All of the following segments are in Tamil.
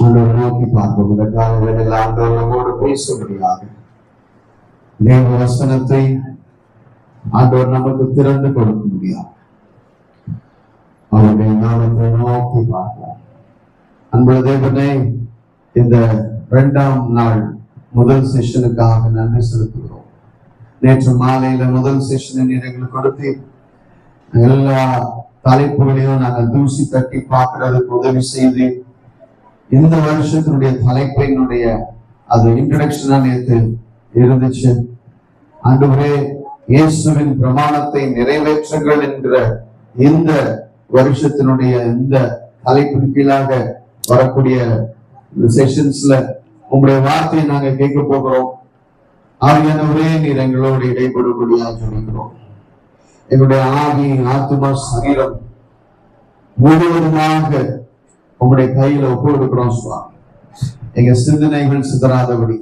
ஆண்டவர் நோக்கி பார்ப்போம். இந்த காலங்களில் ஆண்டவர் நம்மோடு பேசும்படியாக தேவ வசனத்தை ஆண்டவர் நமக்கு திறந்து கொடுக்க முடியாது. அவருடைய நாமத்தை நோக்கி பார்ப்போம். அன்புள்ள தேவனே, இந்த 2ஆம் நாள் முதல் செஷனுக்காக நன்றி செலுத்துகிறோம். நேற்று மாலையில முதல் செஷனை எங்களுக்கு கொடுத்து எல்லா தலைப்புகளையும் நாங்கள் தூசி தட்டி பார்க்கறதுக்கு உதவி செய்து இந்த வருஷத்தினுடைய தலைப்பினுடைய அது இன்ட்ரடக்ஷனா நேற்று இருந்துச்சு. ஆண்டவரே, இயேசுவின் பிரமாணத்தை நிறைவேற்றுங்கள் என்கிற இந்த வருஷத்தினுடைய இந்த தலைப்பின் கீழாக வரக்கூடிய இந்த செஷன்ஸ்ல உங்களுடைய வார்த்தையை நாங்க கேட்க போகிறோம். ஆவியானவரே, நீர் எங்களோடு இடைபடும்படியாக சொல்கிறோம். எங்களுடைய ஆவி, ஆத்மா, சரீரம் முழுவதுமாக உங்களுடைய கையில ஒப்பு கொடுக்கிறோம் சுவாமி. எங்க சிந்தனைகள் சிதறாதபடி,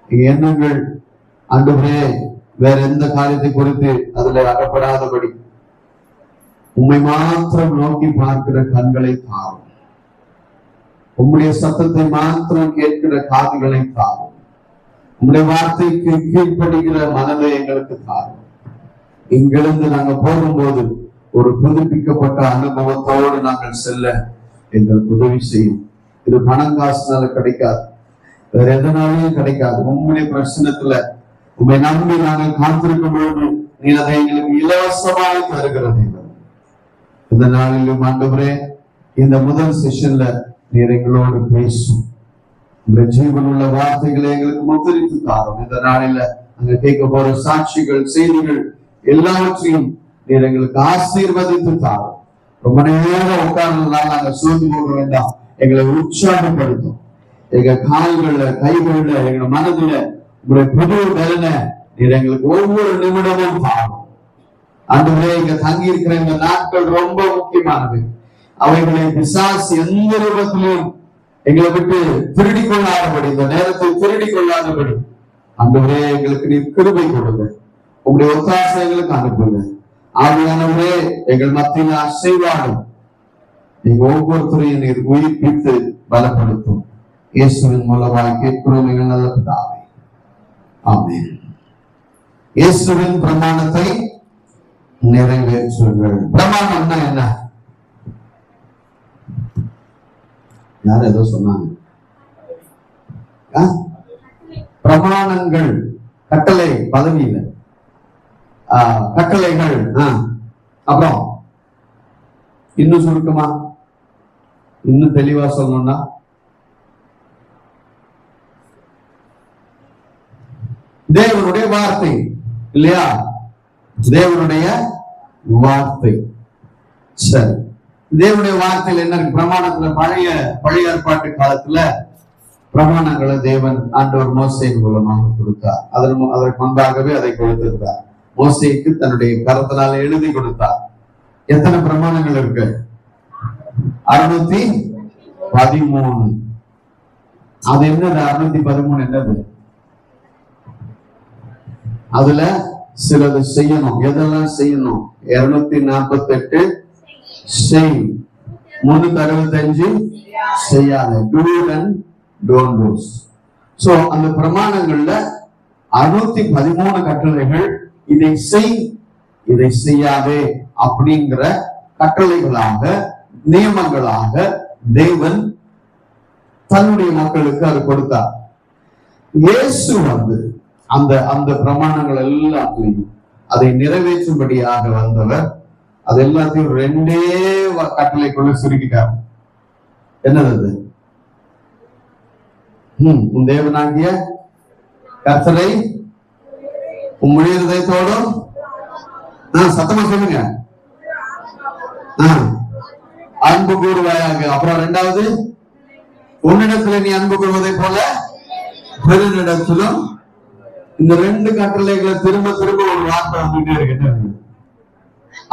எங்க எண்ணங்கள் ஆண்டவரே வேற எந்த காரியத்தை குறித்து அதுல அகப்படாதபடி உண்மை மாத்திரம் நோக்கி பார்க்கிற கண்களை தாரும். உங்களுடைய சத்தத்தை மாத்திரம் கேட்கிற காதுகளை தாரும். உங்களுடைய வார்த்தைக்கு கீழ்ப்படுகிற மனதை எங்களுக்கு தாரும். இங்கிருந்து நாங்கள் போகும்போது ஒரு புதுப்பிக்கப்பட்ட அனுபவத்தோடு நாங்கள் செல்ல எங்களுக்கு உதவி செய்யும். இது பணம் காசுனால கிடைக்காது, வேற எதனாலையும் கிடைக்காது. உங்களுடைய பிரச்சனத்துல உண்மை நம்பி நாங்கள் காத்திருக்கும் பொழுது நீ அதை எங்களுக்கு இலவசமாய் தருகிறது. இந்த நாளிலும் ஆண்டவரே, இந்த முதல் செஷன்ல நீர் எங்களோடு பேசும். இந்த ஜீவனுள்ள வார்த்தைகளை எங்களுக்கு முத்திரித்து தாரும். இந்த நாளில அங்க கேட்க போற சாட்சிகள், செய்திகள் எல்லாவற்றையும் நீர் எங்களுக்கு ஆசீர்வதித்து தாரும். ரொம்ப நேரம் உட்கார்ந்ததுனால நாங்க சோர்ந்து போக வேண்டாம். எங்களை உற்சாகப்படுத்தும். எங்க கால்கள்ல, கைகள்ல, எங்க மனதுல உங்களுடைய புது பலனை நீர் எங்களுக்கு ஒவ்வொரு நிமிடமும் தாரும். ஆண்டவரே, இங்க தங்கி இருக்கிற இந்த நாட்கள் ரொம்ப முக்கியமானவை. அவைகளை பிசாசு எந்த ரூபத்திலும் எங்களை விட்டு திருடி கொள்ளாதபடி, இந்த நேரத்தை திருடி கொள்ளாதபடி ஆண்டவரே எங்களுக்கு நீர் கிருபை கொடுங்க. உங்களுடைய ஒத்தாசை எங்களுக்கு அனுப்புங்க. ஆவியானவரே, எங்கள் மத்தியில் அசைவாடும். நீங்க ஒவ்வொருத்தரையும் நீர் உயிர்ப்பித்து பலப்படுத்தும். இயேசுவின் மூலமாக கேட்கிறோம் எங்கள் நல்ல பிதாவே. ஆமென். இயேசுவின் பிரமாணத்தை நிறைவேற்றுங்கள். பிரமாணம்னா என்ன? யாரும் ஏதோ சொன்னாங்க. பிரமாணங்கள், கட்டளை, பதவி இல்லை, கட்டளைகள். அப்புறம் இன்னும் சுருக்கமா, இன்னும் தெளிவா சொல்லணும்னா தேவனுடைய வார்த்தை இல்லையா? தேவனுடைய வார்த்தை. சரி, தேவனுடைய வார்த்தையில் என்ன இருக்கு? பிரமாணத்துல பழைய ஏற்பாட்டு காலத்துல பிரமாணங்களை தேவன் ஆண்டவர் மோசேயின் மூலமாக கொடுத்தார். அதற்கு முன்பாகவே அதை கொடுத்திருந்தார். மோசேக்கு தன்னுடைய கரத்தினால எழுதி கொடுத்தார். எத்தனை பிரமாணங்கள் இருக்கு? 613. அது என்னது? 613 என்னது? அதுல சிலது செய்யணும். எதெல்லாம் செய்யணும்? 248 செய், 365 செய்யாத. Do and don't dos. So அந்த பிரமாணங்கள்ல 613 கட்டளைகள். இதை செய், இதை செய்யாதே அப்படிங்கிற கட்டளைகளாக, நியமங்களாக தேவன் தன்னுடைய மக்களுக்கு அது கொடுத்தார். இயேசு வந்து அந்த பிரமாணங்கள் எல்லாத்தையும் அதை நிறைவேற்றும்படியாக வந்தவர். அது எல்லாத்தையும் 2 கட்டளைக்குள்ள சுருக்கிட்டார். என்னது? உன் தேவனாகிய கர்த்தரை உன் முழு இதயத்தோடும், சத்தமா சொல்லுங்க, அன்பு கூறுவாயாக. அப்புறம் 2வது, உன்னிடத்துல நீ அன்பு கூறுவதை போல பிறனிடத்திலும். இந்த 2 கட்டளைகளை திரும்ப திரும்ப ஒரு வார்த்தை வந்துட்டே இருக்கு,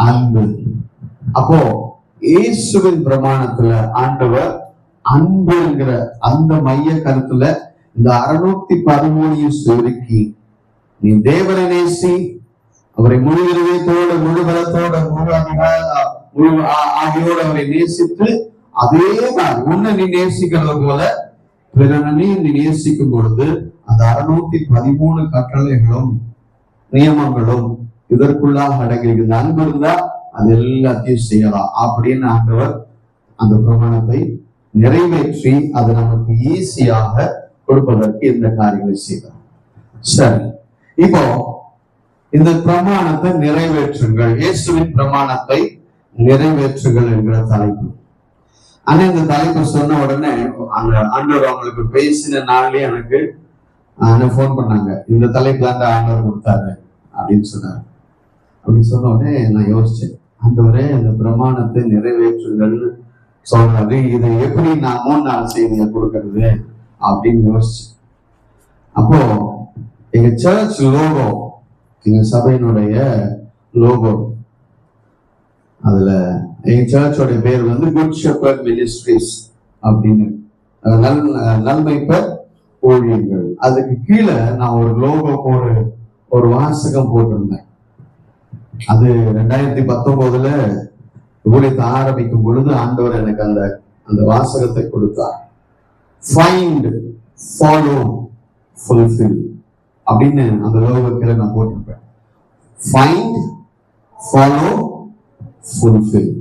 அன்பு. அப்போ இயேசுவின் பிரமாணத்துல ஆண்டவர் அன்புங்கிற அந்த மைய கருத்துல இந்த 613 சுருக்கி, நீ தேவனை நேசி, அவரை முழு இதயத்தோடு, முழு பலத்தோடு, முழு ஆகியோடு அவரை நேசித்து அதே மாதிரி உன்னை நீ நேசிக்கிறது போல பிறனையும் நீ நேசிக்கும் பொழுது அந்த 613 கட்டளைகளும் நியமங்களும் இதற்குள்ளாக அடங்கியிருக்குது. அன்பு இருந்தா அது எல்லாத்தையும் செய்யலாம் அப்படின்னு ஆண்டவர் அந்த பிரமாணத்தை நிறைவேற்றி அது நமக்கு ஈஸியாக கொடுப்பதற்கு இந்த காரியங்களை செய்தார். சரி, இப்போ இந்த பிரமாணத்தை நிறைவேற்றுங்கள், இயேசுவின் பிரமாணத்தை நிறைவேற்றுங்கள் என்கிற தலைப்பு. ஆனா இந்த தலைப்பு சொன்ன உடனே அந்த ஆண்டவர் அவங்களுக்கு பேசின நாள்லயே எனக்கு போன் பண்ணாங்க, இந்த தலைப்பு தான் ஆண்டவர் கொடுத்தாரு அப்படின்னு சொன்னாரு. அப்படி சொன்ன உடனே நான் யோசிச்சேன், ஆண்டவரே இந்த பிரமாணத்தை நிறைவேற்றுங்கள்னு சொல்றாரு, இதை எப்படி நான் 3 நாள் செய்தியை கொடுக்கறது அப்படின்னு யோசிச்சேன். அப்போ எங்க சர்ச் லோகோ, எங்க சபையினுடைய லோகோ, அதுல எங்க சர்ச்சோட பேர் வந்து குட் ஷெப்பர்ட் மினிஸ்ட்ரிஸ் அப்படின்னு, நன்மைப்பர் ஊழியர்கள். அதுக்கு கீழே நான் ஒரு லோகோ ஒரு வாசகம் போட்டிருந்தேன். அது 2019 ஊழியத்தை ஆரம்பிக்கும் பொழுது ஆண்டவர் எனக்கு அந்த வாசகத்தை கொடுத்தார். ஃபைண்ட், ஃபாலோ, ஃபுல்ஃபில் அப்படின்னு அந்த லோகத்துல நான் போட்டிருப்பேன். Find, follow, fulfil.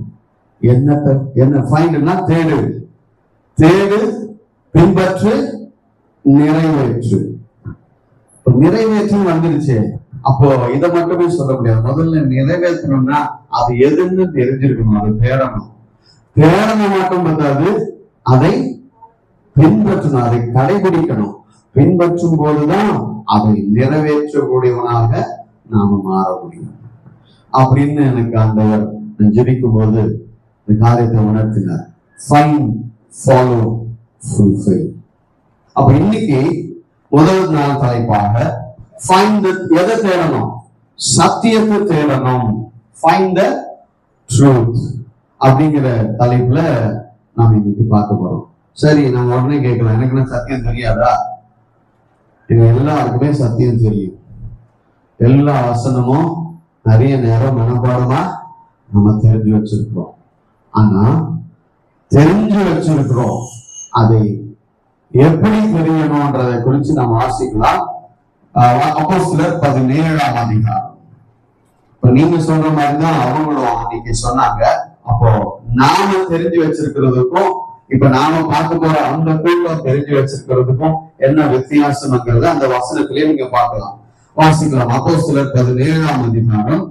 என்ன ஃபைண்ட்னா தேடு, பின்பற்று, நிறைவேற்று. நிறைவேற்று வந்துருச்சு. அப்போ இதை மட்டுமே சொல்ல முடியாது. முதல்ல நிறைவேற்றணும்னா அது எதுன்னு தெரிஞ்சிருக்கணும், அது தேடணும் மட்டும் பார்த்தாது, அதை பின்பற்றணும், அதை கடைபிடிக்கணும். பின்பற்றும் போதுதான் அதை நிறைவேற்றக்கூடியவனாக நாம மாற முடியும் அப்படின்னு எனக்கு ஆண்டவர் ஜெபிக்கும் போது இந்த காரியத்தை உணர்த்தினார். Find, follow, fulfil. அப்ப இன்னைக்கு முதல் நாள் தலைப்பாக ஃபைண்ட், எதை தேடணும்? சத்தியத்தை தேடணும். ஃபைண்ட் த ட்ரூத் அப்படிங்கிற தலைப்புல நாம இன்னைக்கு பார்க்க போறோம். சரி, நம்ம உடனே கேட்கலாம், எனக்கு என்ன சத்தியம் தெரியாதா? எங்க எல்லாருக்குமே சத்தியம் தெரியும். எல்லா வசனமும் நிறைய நேரம் மனப்பாடமா நம்ம தெரிஞ்சு வச்சிருக்கிறோம். ஆனா தெரிஞ்சு வச்சிருக்கிறோம், அதை எப்படி தெரியணும்ன்றதை குறித்து நம்ம வாசிக்கலாம். அப்போஸ்தலர் 17ஆம் அதிகாரம். இப்ப நீங்க சொல்ற மாதிரிதான் அவங்களும் அன்னைக்கு சொன்னாங்க. அப்போ நாம தெரிஞ்சு வச்சிருக்கிறதுக்கும் இப்ப நாம பார்க்க போற அந்த கூட்டம் தெரிஞ்சு வச்சிருக்கிறதுக்கும் என்ன வித்தியாசம்ங்கிறத அந்த வசனத்திலேயே நீங்க பார்க்கலாம். வாசிக்கலாம். அப்போஸ்தலர் 17ஆம் அதிகாரம்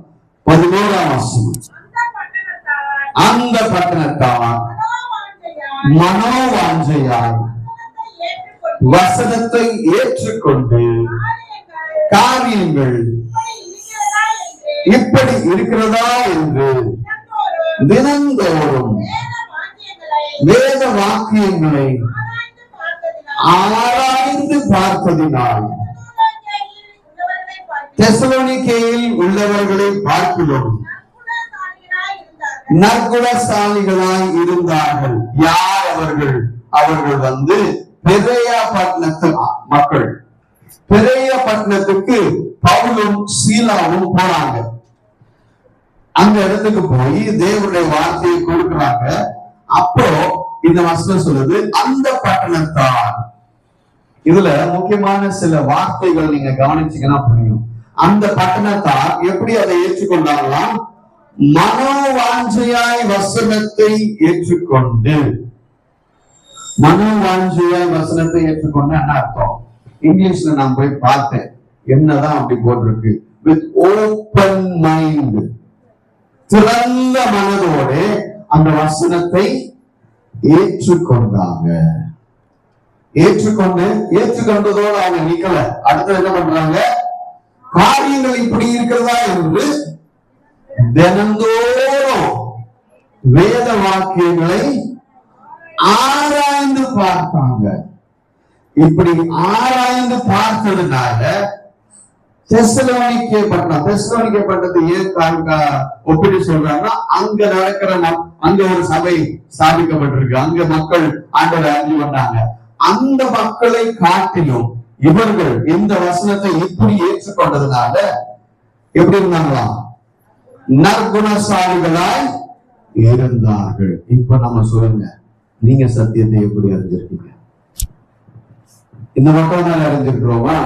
11ஆம் வசனம். அந்த பட்டணத்தார் மனோவாஞ்சையாய் வசனத்தை ஏற்றுக்கொண்டு காரியங்கள் இப்படி இருக்கிறதா என்று தினந்தோறும் வேத வாக்கியங்களை ஆராய்ந்து பார்த்ததினால் தெசலோனிக்கேயில் உள்ளவர்களை பார்க்கிறோம் நற்குணசாலிகளாய் இருந்தார்கள். யார் அவர்கள்? அவர்கள் வந்து பெரேயா பட்டணத்து மக்கள். பெரேயா பட்டணத்துக்கு பவுலும் சீலாவும் போனாங்க. அந்த இடத்துக்கு போய் தேவனுடைய வார்த்தையை கொடுக்கிறாங்க. அப்போ இந்த வசனம் சொல்லுது, அந்த பட்டணத்தார். இதுல முக்கியமான சில வார்த்தைகள் நீங்க கவனிச்சீங்கன்னா புரியும். அந்த பட்டணத்தார் எப்படி அதை ஏற்றுக்கொண்டாங்களாம்? மனோவாஞ்சையாய் வசனத்தை ஏற்றுக்கொண்டு. மனோவாஞ்சையாய் வசனத்தை ஏற்றுக்கொண்டு என்ன அர்த்தம்? இங்கிலீஷ்ல நான் போய் பார்த்தேன், என்னதான் அப்படி போட்டிருக்கு. வித் ஓப்பன் மைண்ட், திறந்த மனதோட அந்த வசனத்தை ஏற்றுக்கொண்டாங்க. ஏற்றுக்கொண்டதோடு அவங்க நிக்கல. அடுத்து என்ன பண்றாங்க? காரியங்கள் இப்படி இருக்கிறதா என்று தினந்தோறும் வேத வாக்கியங்களை ஆராய்ந்து பார்த்தாங்க. இப்படி ஆராய்ந்து பார்த்ததுனால தெசலோனிக்கே பட்டணத்தை ஏன் ஒப்பிட்டு சொல்றாங்கன்னா, அங்க நடக்கிற அங்க ஒரு சபை ஸ்தாபிக்கப்பட்டிருக்கு, அங்க மக்கள் ஆண்டவரை அறிஞ்சு வந்தாங்க. அந்த மக்களை காட்டிலும் இவர்கள் இந்த வசனத்தை இப்படி ஏற்றுக்கொண்டதுனால எப்படி இருந்தாங்களாம்? நற்குணசாலிகளாய் இருந்தார்கள். இப்ப நம்ம சொல்லுங்க, நீங்க சத்தியத்தை எப்படி அறிஞ்சிருக்கீங்க? இந்த மக்கள் தான் அறிஞ்சிருக்கிறோமா?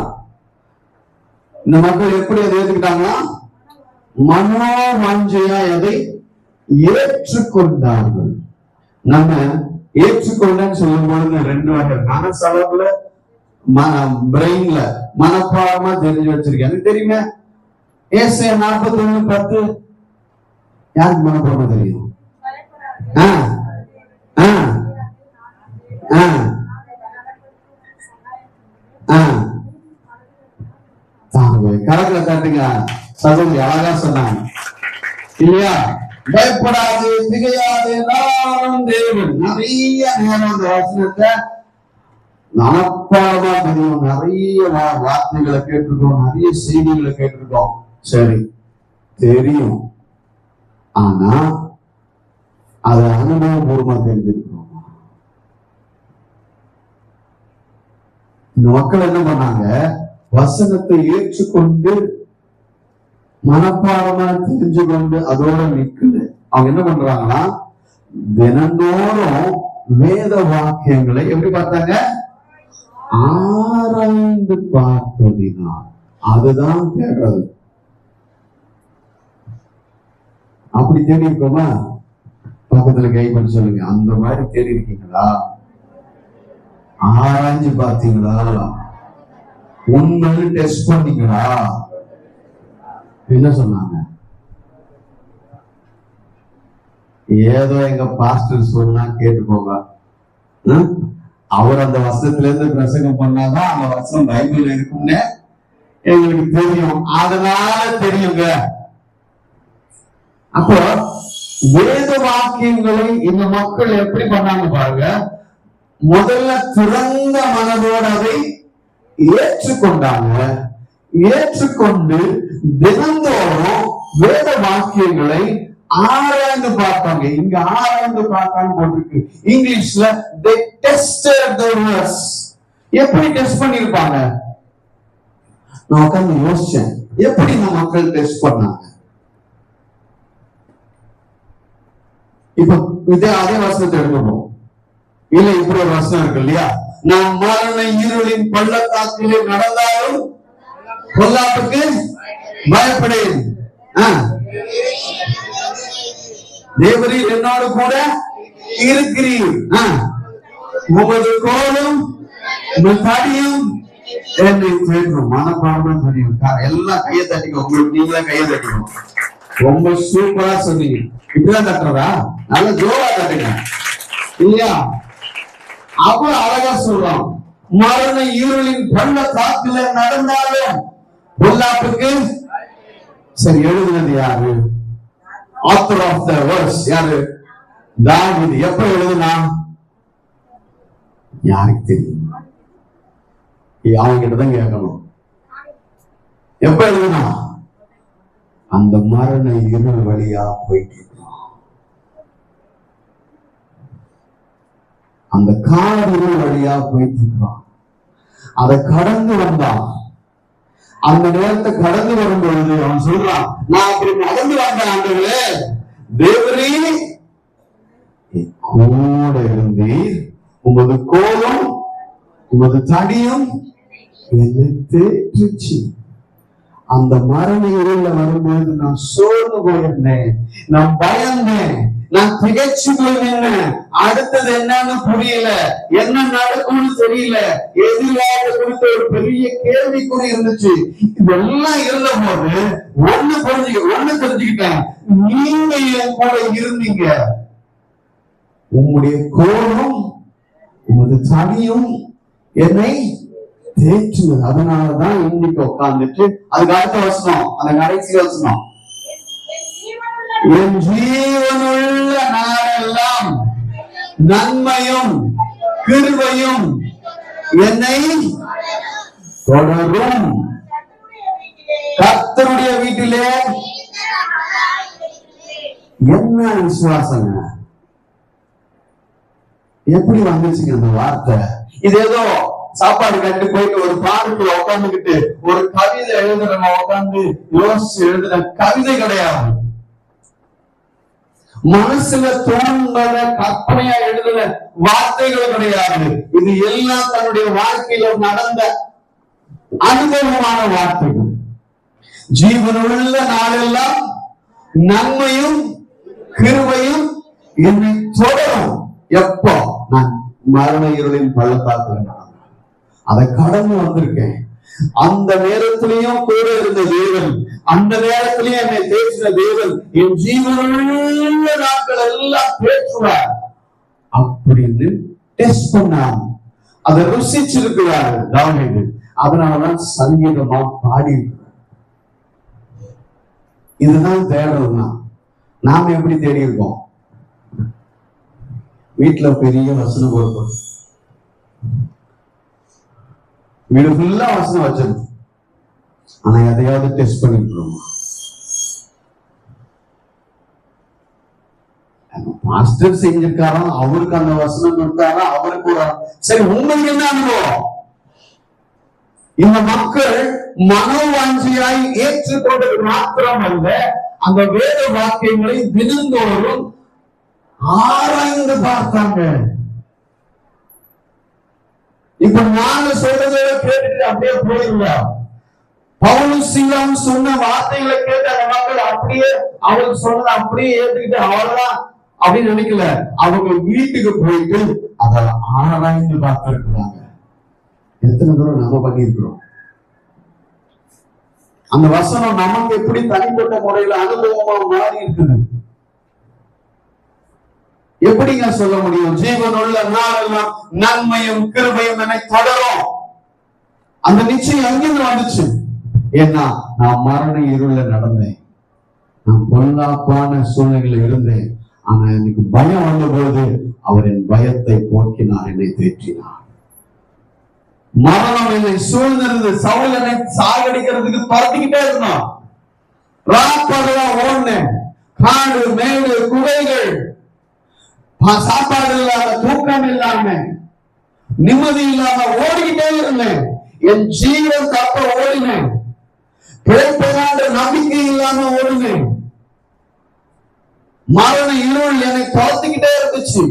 இந்த மக்கள் எப்படி அதை ஏற்றுக்கிட்டாங்கன்னா மனோ வாஞ்சையா எதை ஏற்றுக்கொண்டார்கள். நம்ம ஏற்றுக்கொண்டேன்னு சொல்லும் பொழுது ரெண்டு வகை. மனசளவுல பிரெயின்ல மனப்பாடமா தெரிஞ்சு வச்சிருக்கேன். எனக்கு தெரியுமே ஏசாயா 41:10 யாருக்கு மனப்பாடமா தெரியும்? கணக்குல காட்டுங்க. சகோதரி அழகா சொன்னாங்க இல்லையா? பயப்படாது, திகையாது, நானும் தேவன். நிறைய நேரம் அந்த வசனத்தை மனப்பாடமா தெரியும். நிறைய வார்த்தைகளை கேட்டிருக்கோம், நிறைய செய்திகளை கேட்டிருக்கோம். சரி, தெரியும். ஆனா அதை அனுபவபூர்வமா தெரிஞ்சிருக்கோம். இந்த மக்கள் என்ன பண்ணாங்க? வசனத்தை ஏற்றுக்கொண்டு மனப்பாடமா தெரிஞ்சு கொண்டு அதோட நிற்குது. அவங்க என்ன பண்றாங்கன்னா தினந்தோறும் வேத வாக்கியங்களை எப்படி பார்த்தாங்க? ஆராய்ந்து பார்ப்பதினால். அதுதான் தேடுறது. அப்படி தேடி இருக்கோமா? பக்கத்துல கை பண்ணி சொல்லுங்க, அந்த மாதிரி தேடி இருக்கீங்களா? ஆராய்ஞ்சு பார்த்தீங்களா? உண்மையில டெஸ்ட் பண்ணீங்களா? என்ன சொன்னாங்க? ஏதோ எங்க பாஸ்டர் சொன்னா கேட்டுக்கோங்க. அவர் அந்த வசனத்துல இருந்து பிரசங்கம் பண்ணாதான் அந்த வசனம் பைபிள் இருக்கும்னு எங்களுக்கு தெரியும். அதனால தெரியுங்க. அப்போ வேத வாக்கியங்களை இந்த மக்கள் எப்படி பண்ணாங்க பாருங்க. முதல்ல திறந்த மனதோடு அதை ஏற்றுக்கொண்டாங்க. ஏற்றுக்கொண்டு தினந்தோறும் வேத வாக்கியங்களை ஆராய்ந்து பார்ப்பாங்க. இங்க ஆராய்ந்து பார்த்தாங்க போட்டிருக்கு. இங்கிலீஷ்ல they tested the words. எப்படி டெஸ்ட் பண்ணிருப்பாங்க? நான் உட்கார்ந்து யோசிச்சேன், எப்படி இந்த மக்கள் டெஸ்ட் பண்ணாங்க? இப்ப அதே வசனத்தை எடுக்கணும் இல்ல, இப்படி ஒரு வசனம் இருக்கு இல்லையா? நான் மரண இருளின் பள்ளத்தாக்கிலே நடந்தாலும் பொல்லாப்புக்கு பயப்படேன். தேவரீர் என்னோடு கூட இருக்கிறீர். உமது கோலும் தடியும் என்னை தேடும். மனப்பாடமா தெரியும். எல்லாம் கையை தட்டிக்கோ. உங்களுக்கு நீங்களே கையை தட்டிக்கணும். ரொம்ப சூப்பரா சொன்னீங்க. இப்படிதான் தட்டுறதா? நல்ல ஜோரா தட்டுங்க இல்லையா? அவ்வளவு அழகா சொல்றோம். மரண இருளின் பள்ளத்தாக்கில நடந்தாலும் பொல்லாப்புக்கு. சரி, எழுதுனது யாரு? ஆத்தர் ஆஃப் த வேர்ஸ் யாரு? தாவீது. எப்ப எழுதுனா? யாருக்கு தெரியும்? அவங்க கிட்டதான் கேட்கணும். எப்ப எழுதுனா? அந்த மரண இருள் வழியா போயிட்டு இருக்கோம். அந்த காரிருள் வழியா போயிட்டு இருக்கோம். அதை கடந்து வந்தான். அந்த நேரத்தை கடந்து வரும்பொழுது அவன் சொல்றான், நான் அப்படி நடந்து வந்த ஆண்டவரே, தேவரே கூட இருந்தீர், உமது கோலும் உமது தடியும் என்னை தேற்றுச்சு. அந்த மரண இருள வரும்போது நான் சோர்ந்து போயிருந்தேன், நான் பயந்தேன், நான் திகைச்சு போயிருந்தேன். அடுத்தது என்னன்னு புரியல, என்ன நடக்கும்னு தெரியல, எதிர்காலத்தை குறித்த ஒரு பெரிய கேள்விக்குறி இருந்துச்சு. இதெல்லாம் இருந்த போது ஒண்ணு தெரிஞ்சுக்கிட்டேன், நீங்க என் கூட இருந்தீங்க. உங்களுடைய கோலும் உமது தடியும் என்னை தேற்றுது. அதனாலதான் இன்னைக்கு உட்கார்ந்துட்டு அதுக்கு அடுத்த வசனம், அந்த கடைசி வசனம், என் ஜீவனுள்ள நாளெல்லாம் நன்மையும் கிருபையும் என்னை தொடரும். கர்த்தருடைய வீட்டிலே என்ன விசுவாசங்க? எப்படி வந்துச்சுங்க அந்த வார்த்தை? இது ஏதோ சாப்பாடு கண்டு போயிட்டு ஒரு பாடத்துல உட்காந்துக்கிட்டு ஒரு கவிதை எழுதுறவங்க உட்காந்து யோசிச்சு எழுதுற கவிதை கிடையாது. மனசுல தோன்றத கற்பனையா எழுதுன வார்த்தைகள் கிடையாது. இது எல்லாம் தன்னுடைய வாழ்க்கையில நடந்த அனுபவமான வார்த்தைகள். ஜீவனுள்ள நாளெல்லாம் நன்மையும் கிருபையும் என்னை தொடரும். எப்போ நான் மரண இருளின் பள்ளத்தாக்கு அதை கடந்து வந்திருக்கேன். அந்த நேரத்திலையும் கூட இருந்த தேவன், அந்த நேரத்திலேயே என்னை தேற்றின தேவன் என் ஜீவனுள்ள நாட்கள் எல்லாம் தேற்றுவார் அப்படின்னு டெஸ்ட் பண்ணார். அதை ருசிச்சிருக்கிறார் தாவீது. அதனாலதான் சங்கீதமா பாடி இருக்கிறார். இதுதான் தேடுறதுனா நாம எப்படி தேடி இருக்கோம்? வீட்டுல பெரிய வசனம் கொடுப்போம், வீடு ஃபுல்லா வசனம் வச்சிருக்கோம், ஆனா எதையாவது டெஸ்ட் பண்ணிக்கிறோம். மாஸ்டர் செஞ்சிருக்காரா, அவருக்கு அந்த வசனம் கொடுத்தாரா, அவருக்கு ஒரு சரி, உங்களுக்கு என்ன அனுபவம்? இந்த மக்கள் மனோவாஞ்சியாய் ஏற்றுக்கொண்டது மாத்திரம் அல்ல, அந்த வேத வாக்கியங்களை தினந்தோறும் ஆராய்ந்து பார்த்தாங்க. இப்ப நாங்க சொல்றதை கேட்டுட்டு அப்படியே போயிடலாம். பவுலும் சீலாவும் சொன்ன வார்த்தைகளை கேட்டு அந்த மக்கள் அப்படியே அவருக்கு சொன்னதை அப்படியே ஏற்றுக்கிட்டு அவ்வளவுதான் அப்படின்னு நினைக்கல. அவங்க வீட்டுக்கு போயிட்டு அதை ஆராய்ந்து பார்த்திருக்கிறாங்க. எத்தனை தூரம் நம்ம பண்ணியிருக்கிறோம்? அந்த வசனம் நமக்கு எப்படி தனிப்பட்ட முறையில அனுபவமா மாறி இருக்குது? எப்படிங்க சொல்ல முடியும்? ஜீவனுள்ள நாளெல்லாம் நன்மையும் கிருபையும் என்னை தொடரும். அந்த நிச்சயம் எங்கிருந்து வந்துச்சு? ஏன்னா நான் மரண இருள நடந்தேன், நான் பொல்லாப்பான சூழ்நிலையில இருந்தேன். ஆனா எனக்கு பயம் வந்த பொழுது அவர் என் பயத்தை போக்கினார், என்னை தேற்றினார். மரணம் என்னை சூழ்ந்திருந்து சவுல் என்னை சாகடிக்கிறதுக்கு பறந்துகிட்டே இருந்தான். ராப்பகலா ஓடுனேன், காடு மேடு குகைகள், சாப்பாடு இல்லாம தூக்கம் இல்லாம நிம்மதி இல்லாம ஓடிக்கிட்டே இருந்தேன். என் ஜீவன் தப்ப ஓடினேன், பிழைப்பதான நம்பிக்கை இல்லாம ஓடினேன். மரண இருள் என்னை துரத்துக்கிட்டே இருந்துச்சு.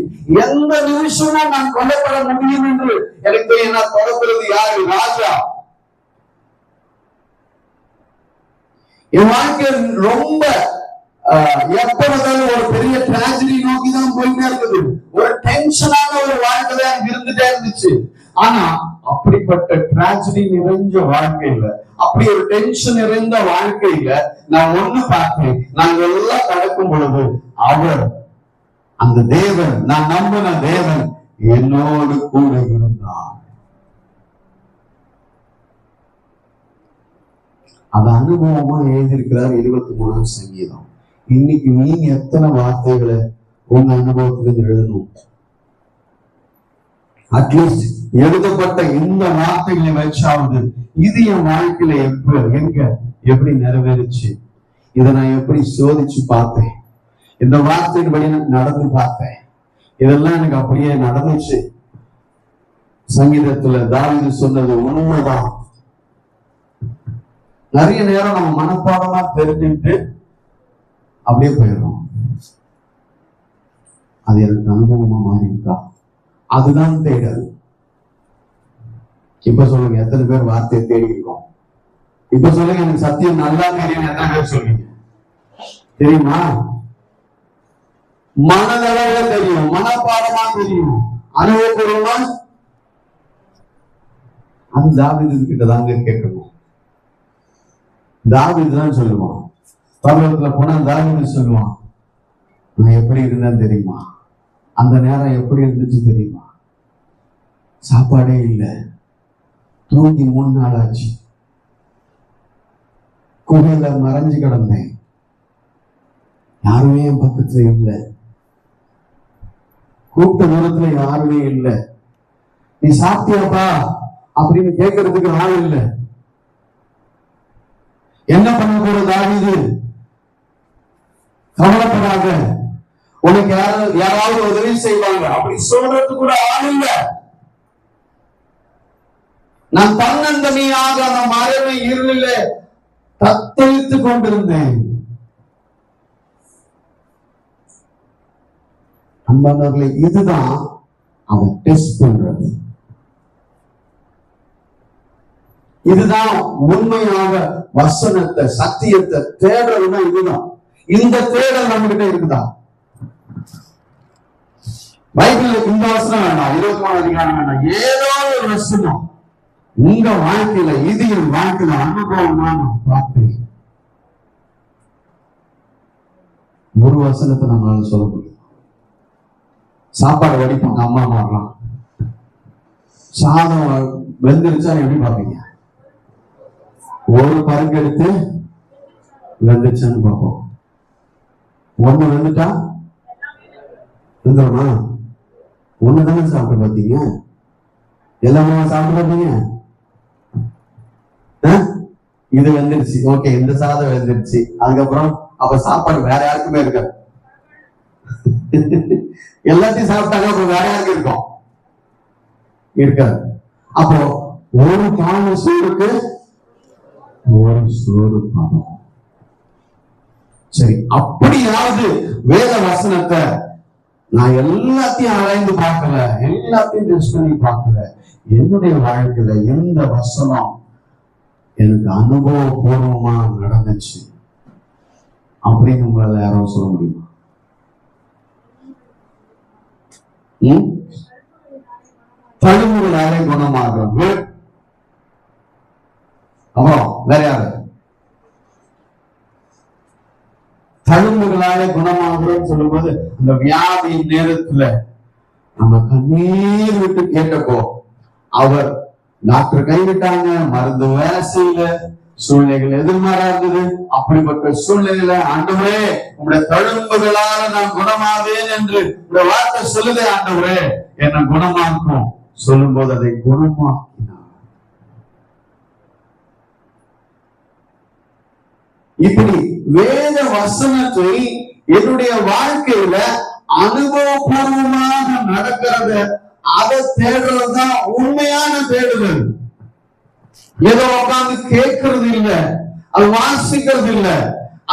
எந்த நிமிஷமும் நான் கொல்லப்பட முடியும் என்று எனக்கு என்ன தொடர்கிறது யாரு? ராஜா. என் வாழ்க்கை ரொம்ப எப்பொழுதும் ஒரு பெரிய டிராஜடி நோக்கி தான் போயிட்டே இருக்குது. ஒரு டென்ஷனான ஒரு வாழ்க்கை தான் இருந்துட்டே இருந்துச்சு. ஆனா அப்படிப்பட்ட டிராஜடி நிறைஞ்ச வாழ்க்கையில, அப்படி ஒரு டென்ஷன் நிறைந்த வாழ்க்கையில நான் ஒண்ணு பார்த்தேன். நாங்க எல்லாம் கடக்கும் பொழுது அவர், அந்த தேவன், நான் நம்பின தேவன் என்னோடு கூட இருந்தார். அது அனுபவமா எழுதியிருக்கிறார் 23ஆம் சங்கீதம். இன்னைக்கு நீங்க எத்தனை வார்த்தைகளை உங்க அனுபவத்திலிருந்து எழுதணும்? அட்லீஸ்ட் எழுதப்பட்ட இந்த வார்த்தைகளை வச்சாவது இது என் வாழ்க்கையில எங்க எப்படி நிறைவேறுச்சு, இதை நான் எப்படி சோதிச்சு பார்த்தேன், இந்த வார்த்தையின்படி நடந்து பார்த்தேன், இதெல்லாம் எனக்கு அப்படியே நடந்துச்சு. சங்கீதத்துல தாவீது சொன்னது உண்மைதான். நிறைய நேரம் நம்ம மனப்பாடமா தெரிஞ்சுட்டு அப்படியே போயிடும். அது எனக்கு அனுபவமா மாறி இருக்கா? அதுதான் தேடல். இப்ப சொல்லுங்க, எத்தனை பேர் வார்த்தையை தேடி இருக்கோம்? இப்ப சொல்லுங்க, எனக்கு சத்தியம் நல்லா தெரியும். எத்தனை பேர் சொல்லுங்க? தெரியுமா? மனதளவுல தெரியும், மனப்பாடமா தெரியும், அனுபவப்பூர்வமா. அது தாவீது கிட்ட தாங்க கேட்கணும். தாவீது தான் சொல்லுவான். பர்வதத்துல போனா தாவீது சொல்லுவான், நான் எப்படி இருந்தேன் தெரியுமா? அந்த நேரம் எப்படி இருந்துச்சு தெரியுமா? சாப்பாடே இல்லை, தூங்கி 3 நாள் ஆச்சு, குகையில மறைஞ்சு கிடந்தேன், யாருமே என் பக்கத்துல இல்லை, கூப்பிட்ட தூரத்துல யாருமே இல்லை, நீ சாப்பிட்டியாப்பா அப்படின்னு கேட்கறதுக்கு ஆள் இல்லை. என்ன பண்ண போற தாவீது? கவலைப்படாத, உனக்கு யாராவது உதவி செய்வாங்க அப்படி சொல்றதுக்கு கூட ஆள் இல்ல. நான் தன்னந்தனியாக அந்த மரண இருளில தத்தளித்துக் கொண்டிருந்தேன். அன்பானவர்களே, இதுதான் அவன் டெஸ்ட் பண்றது. இதுதான் உண்மையாக வசனத்தை, சத்தியத்தை தேடுறதுன்னா இதுதான். இந்த தேடல் நம்ம கிட்ட இருக்குதா? பைபிள்ல இந்த வசனம் வேண்டாம், 23 அதிகாரம் வேண்டாம், ஏதோ ஒரு வசனம் உங்க வாழ்க்கையில, இது என் வாழ்க்கையில அனுபவமா நான் பார்த்தேன். ஒரு வசனத்தை நம்மளால சொல்ல முடியும். சாப்பாடு வடிப்பாங்க அம்மா மாறலாம், சாதம் வெந்துருச்சா எப்படி பார்ப்பீங்க? ஒரு பருக்கு எடுத்து வெந்துருச்சான்னு பார்ப்போம். ஒண்ணு வெந்துட்டா வெந்துருமா? ஒண்ணு தானே சாப்பிட்டு பார்த்தீங்க, எல்லாமே சாப்பிட்டு பார்த்தீங்க. இது வெந்துருச்சு, ஓகே, இந்த சாதம் வெந்துருச்சு, அதுக்கப்புறம் அப்ப சாப்பாடு வேற யாருக்குமே இருக்காது. எல்லாத்தையும் சாப்பிட்டாங்க, அப்புறம் வேற யாருக்கு இருக்கும்? இருக்காது. அப்போ ஒரு பானை சோறுக்கு ஒரு சோறு பானம். சரி, அப்படியாவது வேத வசனத்தை நான் எல்லாத்தையும் ஆராய்ந்து பார்க்கல, எல்லாத்தையும் டெஸ்ட் பண்ணி பார்க்கல, என்னுடைய வாழ்க்கையில எந்த வசனம் எனக்கு அனுபவபூர்வமா நடந்துச்சு அப்படின்னு உங்களால யாரும் சொல்ல முடியுமா? தழும்புகளாலே குணமாகிறது. அப்புறம் வேற யாரு? தழும்புகளாலே குணமாகிறோம் சொல்லும்போது, அந்த வியாதியின் நேரத்துல நம்ம கண்ணீர் விட்டு கேட்டப்போ, அவர் டாக்டர் கைவிட்டாங்க, மருந்து வேலை செய்யல, சூழ்நிலைகள் எதிர்மாறா இருந்தது. அப்படிப்பட்ட சூழ்நிலையில ஆண்டவரே உங்களுடைய தழும்புகளால நான் குணமாவேன் என்று உங்களுடைய வார்த்தை சொல்லுதே, ஆண்டவரே என்ன குணமாக்கும் சொல்லும் போது அதை குணமாக்கினார். இப்படி வேத வசனத்தை என்னுடைய வாழ்க்கையில அனுபவபூர்வமாக நடக்கிறத, அதை தேடுறதுதான் உண்மையான தேடுதல். ஏதோ உட்கார்ந்து கேட்கறது இல்ல, அது வாசிக்கிறது இல்ல,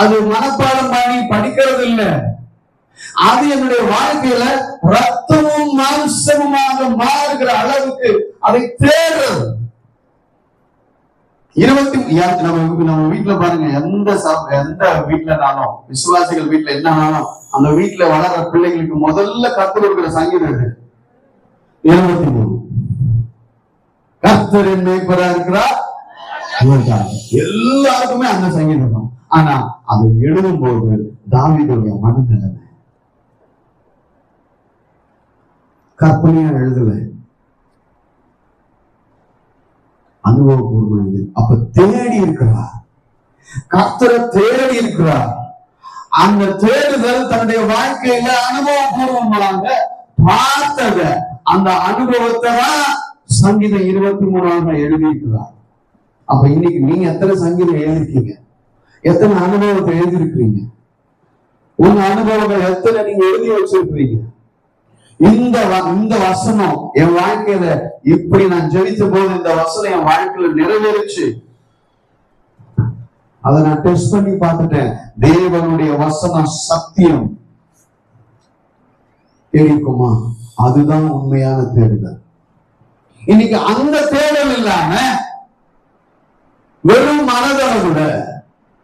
அது மனப்பாடம் பண்ணி படிக்கிறது இல்ல. அது என்னுடைய வாழ்க்கையில ரத்தமும் மாம்சமுமாக மாறுகிற அளவுக்கு அதை தேடுறது. நம்ம வீட்டுல பாருங்க, எந்த வீட்டுலனாலும், விசுவாசிகள் வீட்டுல என்னன்னாலும், அந்த வீட்டுல வளர்ற பிள்ளைகளுக்கு முதல்ல கர்த்தர் இருக்கிற சங்கீதம் 23. கர்த்தர் என் மேய்ப்பரா இருக்கிறார். எல்லாருக்குமே அந்த சங்கீதம் தான். ஆனா அதை எழுதும் போது தாவீதுடைய மனநிலைமை கற்பனையா எழுதல, அனுபவபூர்வம். அப்ப தேடி இருக்கிறார், கர்த்தரை தேடி இருக்கிறார். அந்த தேடுதல் தன்னுடைய வாழ்க்கையில அனுபவபூர்வமாக பார்த்தத, அந்த அனுபவத்தை தான் சங்கீதம் 23 எழுதியிருக்கிறார். அப்ப இன்னைக்கு நீங்க எத்தனை சங்கீதம் எழுதிருக்கீங்க? எத்தனை அனுபவத்தை எழுதியிருக்கிறீங்க? உங்க அனுபவங்கள் எத்தனை நீங்க எழுதி வச்சிருக்கிறீங்க? இந்த வசனம் என் வாழ்க்கையில இப்படி நான் ஜெபித்த போது இந்த வசனம் என் வாழ்க்கையில நிறைவேறுச்சு, அதை நான் டெஸ்ட் பண்ணி பார்த்துட்டேன். தேவனுடைய வசனம் சத்தியம் இருக்குமா? அதுதான் உண்மையான தேடுதல். இன்னைக்கு அந்த தேடல் இல்லாம வெறும் மனதளவுல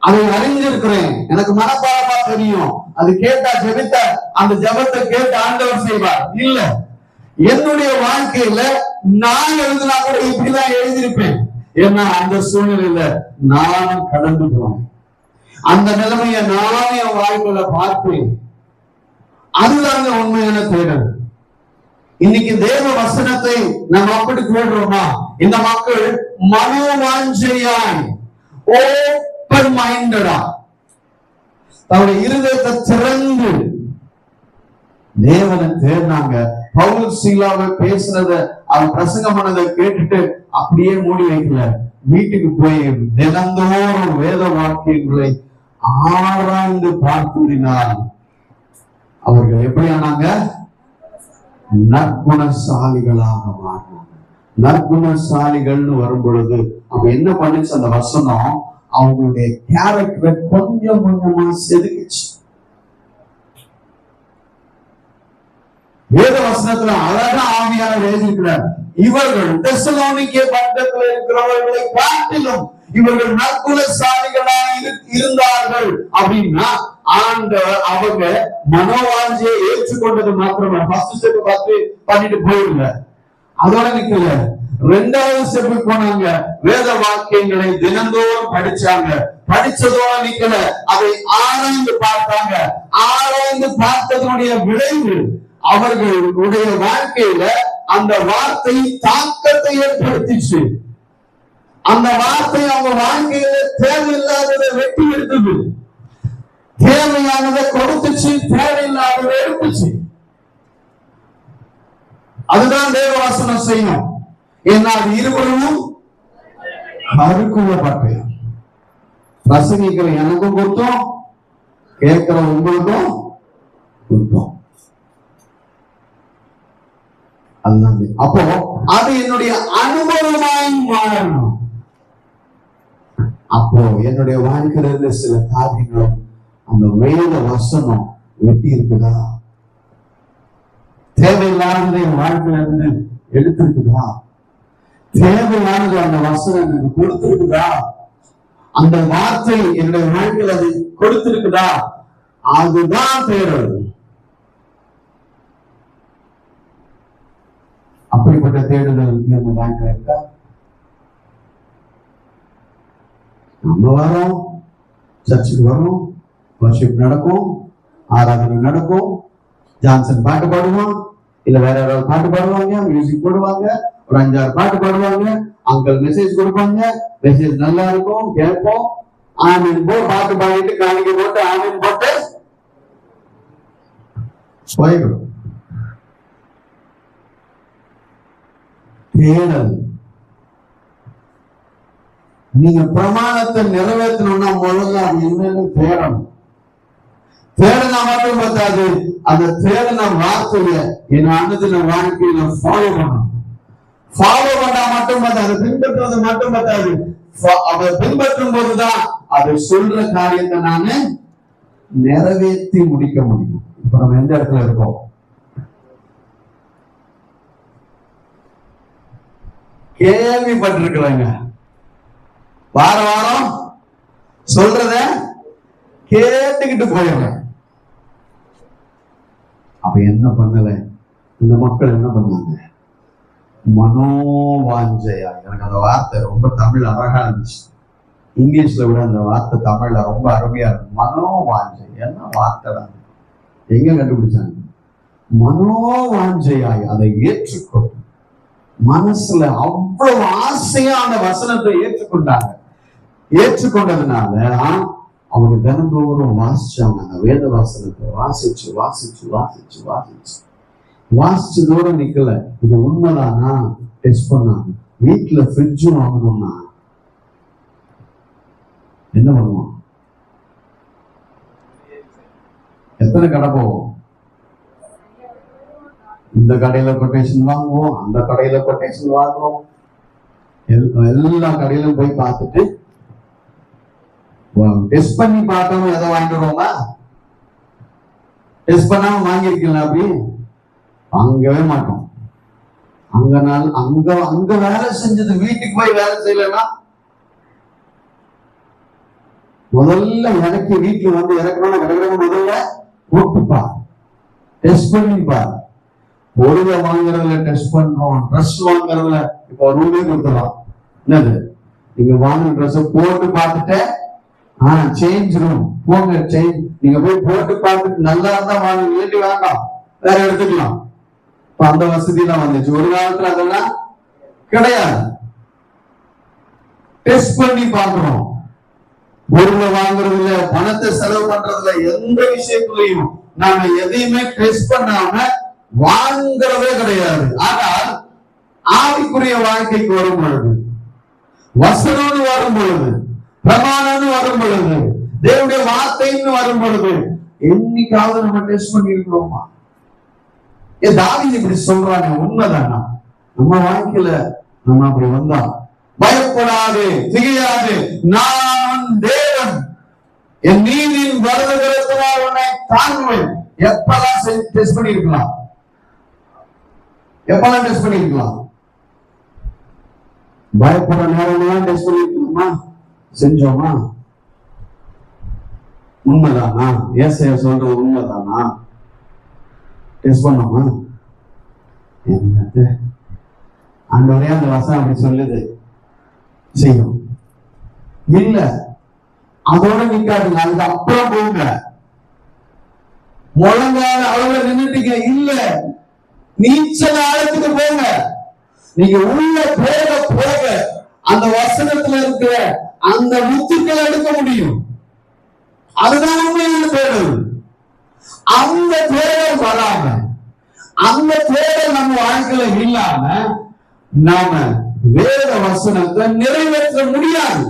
அதை அறிஞ்சிருக்கிறேன், எனக்கு மனப்பாடமா தெரியும், அது கேட்டா ஜெபித்த அந்த ஜெபத்தை கேட்டு ஆண்டவர் செய்வார் இல்ல. என்னுடைய வாழ்க்கையில நான் எழுதினா கூட இப்படிதான் எழுதியிருப்பேன். ஏன்னா அந்த சூழ்நிலையில நானும் கடந்து போனேன், அந்த நிலைமையை நானே என் வாழ்க்கையில பார்த்தேன். அதுதாங்க உண்மையான தேடல். இன்னைக்கு தேவ வசனத்தை நம்ம அப்படி தேடுறோமா? இந்த மக்கள் மனோவாஞ்சையாய், ஓப்பன் மைண்டடா, தன்னுடைய இருதயத்தை திறந்து தேவனை தேடினாங்க. பவுல் சீலாவை பேசுறத, அவன் பிரசங்கம் பண்ணதை கேட்டுட்டு அப்படியே மூடி வைக்கல. வீட்டுக்கு போய் தினந்தோறும் வேத வாக்கியங்களை ஆராய்ந்து பார்த்துனார். அவர்கள் எப்படி ஆனாங்க? நற்குணசாலிகளாக மாறினாங்க. நற்குணசாலிகள்னு வரும் பொழுது அப்ப என்ன பண்ணுச்சு அந்த வசனம்? அவங்களுடைய கேரக்டரை கொஞ்சம் கொஞ்சமா செதுக்கிச்சு. வேத வசனத்துல அழகா ஆவியானவர் எழுதியிருக்கிறார். இவர்கள் தெசலோனிக்கே பட்டணத்தில் இருக்கிறவர்களை காட்டிலும் இவர்கள் நற்குலசாலிகளாக இருந்தார்கள் அப்படின்னா ஆண்டவர் அவங்க மனோவாஞ்சியை ஏற்றுக்கொண்டது மாத்திரமே ஃபர்ஸ்ட் ஸ்டெப் பார்த்து பண்ணிட்டு போயிருங்க. அதோட நிக்கல, ரெண்டாவது ஸ்டெப்புக்கு போனாங்க. வேத வாக்கியங்களை தினந்தோறும் படிச்சாங்க. படிச்சதோட நிக்கல, அதை ஆராய்ந்து பார்த்தாங்க. ஆராய்ந்து பார்த்ததனுடைய விளைவு அவர்களுடைய வாழ்க்கையில அந்த வார்த்தை தாக்கத்தை ஏற்படுத்திச்சு. அந்த வார்த்தை அவங்க வாழ்க்கையில தேவையில்லாததை வெட்டி எடுத்தது, தேவையானதை கொடுத்துச்சு, தேவையில்லாததை எடுத்துச்சு. அதுதான் தேவவாசனம் செய்யும். ஏன்னா அது இருவரும் கருக்குள்ள பட்டயம். பிரசங்கிக்கிற எனக்கும் கொடுத்தோம், கேட்கிற உங்களுக்கும் கொடுத்தோம். அதுதான். அப்போ அது என்னுடைய அனுபவமாய் மாறணும். அப்போ என்னுடைய வாழ்க்கையில இருந்த சில காரியங்களும் அந்த வேத வசனம் வெட்டி இருக்குதா, தேவையில்லாததை என் வாழ்க்கையில இருந்து எடுத்திருக்குதா, தேவையானது அந்த வசனம் எனக்கு கொடுத்திருக்குதா, அந்த வார்த்தை என்னுடைய வாழ்க்கையில் அது கொடுத்திருக்குதா, அதுதான் தேடல். அப்படிப்பட்ட தேடுதல் நம்ம வாழ்க்கையில இருக்கா? நம்ம வரோம், சர்ச்சுக்கு வரோம், வர்ஷிப் நடக்கும், ஆராதனை நடக்கும், ஜான்சன் பாட்டு பாடுவான், இல்ல வேற யாராவது பாட்டு பாடுவாங்க, மியூசிக் போடுவாங்க, ஒரு 5-6 பாட்டு பாடுவாங்க, அங்கிள் மெசேஜ் கொடுப்பாங்க, மெசேஜ் நல்லா இருக்கும், கேட்போம், ஆமீன் போ பாட்டு பாடிட்டு காணிக்க போட்டு ஆமீன் போட்டு போயிடும். தேடல். நீங்க பிரமாணத்தை நிறைவேற்றணும்னா முதல்ல அது என்னன்னு தேடணும். தேடனா மட்டும் பார்த்தாது, அந்த தேடன வார்த்தைய என் அனுதின வாழ்க்கையில ஃபாலோ பண்ணணும். ஃபாலோ பண்ணா மட்டும் பார்த்தாது, பின்பற்றுறது மட்டும் பார்த்தாது, அதை பின்பற்றும் போதுதான் அதை சொல்ற காரியத்தை நானு நிறைவேற்றி முடிக்க முடியும். இப்ப நம்ம எந்த இடத்துல இருக்கோம்? கேள்விப்பட்டிருக்கிறாங்க, வார வாரம் சொல்றத கேட்டுக்கிட்டு போயிடுறேன். அப்ப என்ன பண்ணல இந்த மக்கள்? என்ன பண்ணாங்க? மனோவாஞ்சையா. எனக்கு அந்த வார்த்தை ரொம்ப தமிழ் அழகா இருந்துச்சு. இங்கிலீஷ்ல விட அந்த வார்த்தை தமிழ்ல ரொம்ப அருமையா இருக்கு. மனோவாஞ்சை என்ன வார்த்தை தான், எங்க கண்டுபிடிச்சாங்க? மனோவாஞ்சையாய் அதை ஏற்றுக்கொண்டு மனசுல அவ்வளவு ஆசையா அந்த வசனத்தை ஏற்றுக்கொண்டாங்க. ஏற்றுக்கொண்டதுனால அவங்க தினந்தோறும் வாசிச்சாங்க. அந்த வேத வசனத்தை வாசிச்சு வாசிச்சு வாசிச்சு வாசிச்சு வாசிச்சதோட நிக்கல, இது உண்மைதானா டெஸ்ட் பண்ணாங்க. வீட்டுல ஃப்ரிட்ஜ் வாங்கணும்னா என்ன பண்ணுவோம்? எத்தனை கடை போவோம்? இந்த கடையில கொட்டேஷன் வாங்குவோம், அந்த கடையில கொட்டேஷன் வாங்குவோம், எல்லா கடையிலும் போய் பார்த்துட்டு டெஸ்ட் பண்ணி பார்த்தோம். எதை வாங்கிட்டு வருவோமா? டெஸ்ட் பண்ணாம வாங்கிருக்கீங்களா? அப்படி வாங்கவே மாட்டோம். அங்க வேலை செஞ்சது வீட்டுக்கு போய் வேலை செய்யலன்னா முதல்ல எனக்கு வீட்டுல வந்து இறக்கணும்னு கிடைக்கிறவங்க முதல்ல போட்டுப்பா, டெஸ்ட் பண்ணிப்பா. பொருளை வாங்குறதுல டெஸ்ட் பண்றோம், ட்ரெஸ் வாங்குறதுல இப்போ ரூமே கொடுத்துடலாம். என்னது, நீங்க வாங்குற ட்ரெஸ் போட்டு பார்த்துட்டு சேஞ்ச் ரூம் போங்க, சேஞ்ச் நீங்க போய் போட்டு பார்த்துட்டு நல்லா இருந்தா வாங்க, வேண்டி வேண்டாம் வேற எடுத்துக்கலாம். அந்த வசதி எல்லாம் வந்துச்சு. ஒரு காலத்துல அதெல்லாம் கிடையாது. டெஸ்ட் பண்ணி பார்க்கிறோம். பொருளை வாங்குறதுல, பணத்தை செலவு பண்றதுல, எந்த விஷயத்திலையும் நாம எதையுமே டெஸ்ட் பண்ணாம வாங்குறதே கிடையாது. ஆனால் ஆவிக்குரிய வாழ்க்கைக்கு வரும் பொழுது, வசனம்னு வரும் பொழுது, பிரமாணம்னு வரும் பொழுது, தேவனுடைய வார்த்தைன்னு வரும் பொழுது என்னைக்காவது நம்ம டெஸ்ட் பண்ணி இருக்கிறோமா? தாவீது இப்படி சொல்றாங்க, உண்மைதானா? நம்ம வாழ்க்கையில நம்ம அப்படி வந்தா பயப்படாது, திகையாது, நான் தேவன், என் நீதியின் வலது கரத்தினால் உன்னை தாங்குவேன். எப்பெல்லாம் டெஸ்ட் பண்ணி இருக்கலாம்? எப்பெல்லாம் டெஸ்ட் பண்ணிருக்கலாம்? பயப்படுற நேரம் டெஸ்ட் பண்ணிருக்கோமா? செஞ்சோமா? உண்மைதானா? ஏசாயா சொல்றது உண்மைதானா? டெஸ்ட் பண்ணோமா? என்னது ஆண்டவரே அந்த வசனம் அப்படி சொல்லுது, செய்யும். இல்ல, அதோட நிக்காதுங்க, அதுக்கு அப்புறம் போங்க. முழங்கால அளவுல நின்றுட்டீங்க, இல்ல, நீச்சல் ஆழத்துக்கு போங்க. நீங்க உள்ள போக போக அந்த வசனத்துல இருக்கிற அந்த முத்துக்களை எடுக்க முடியும். அதுதான் உண்மையான தேடல். அந்த தேடல் வராம, அந்த தேடல் நம்ம வாழ்க்கையில இல்லாம நாம வேத வசனத்தை நிறைவேற்ற முடியாது.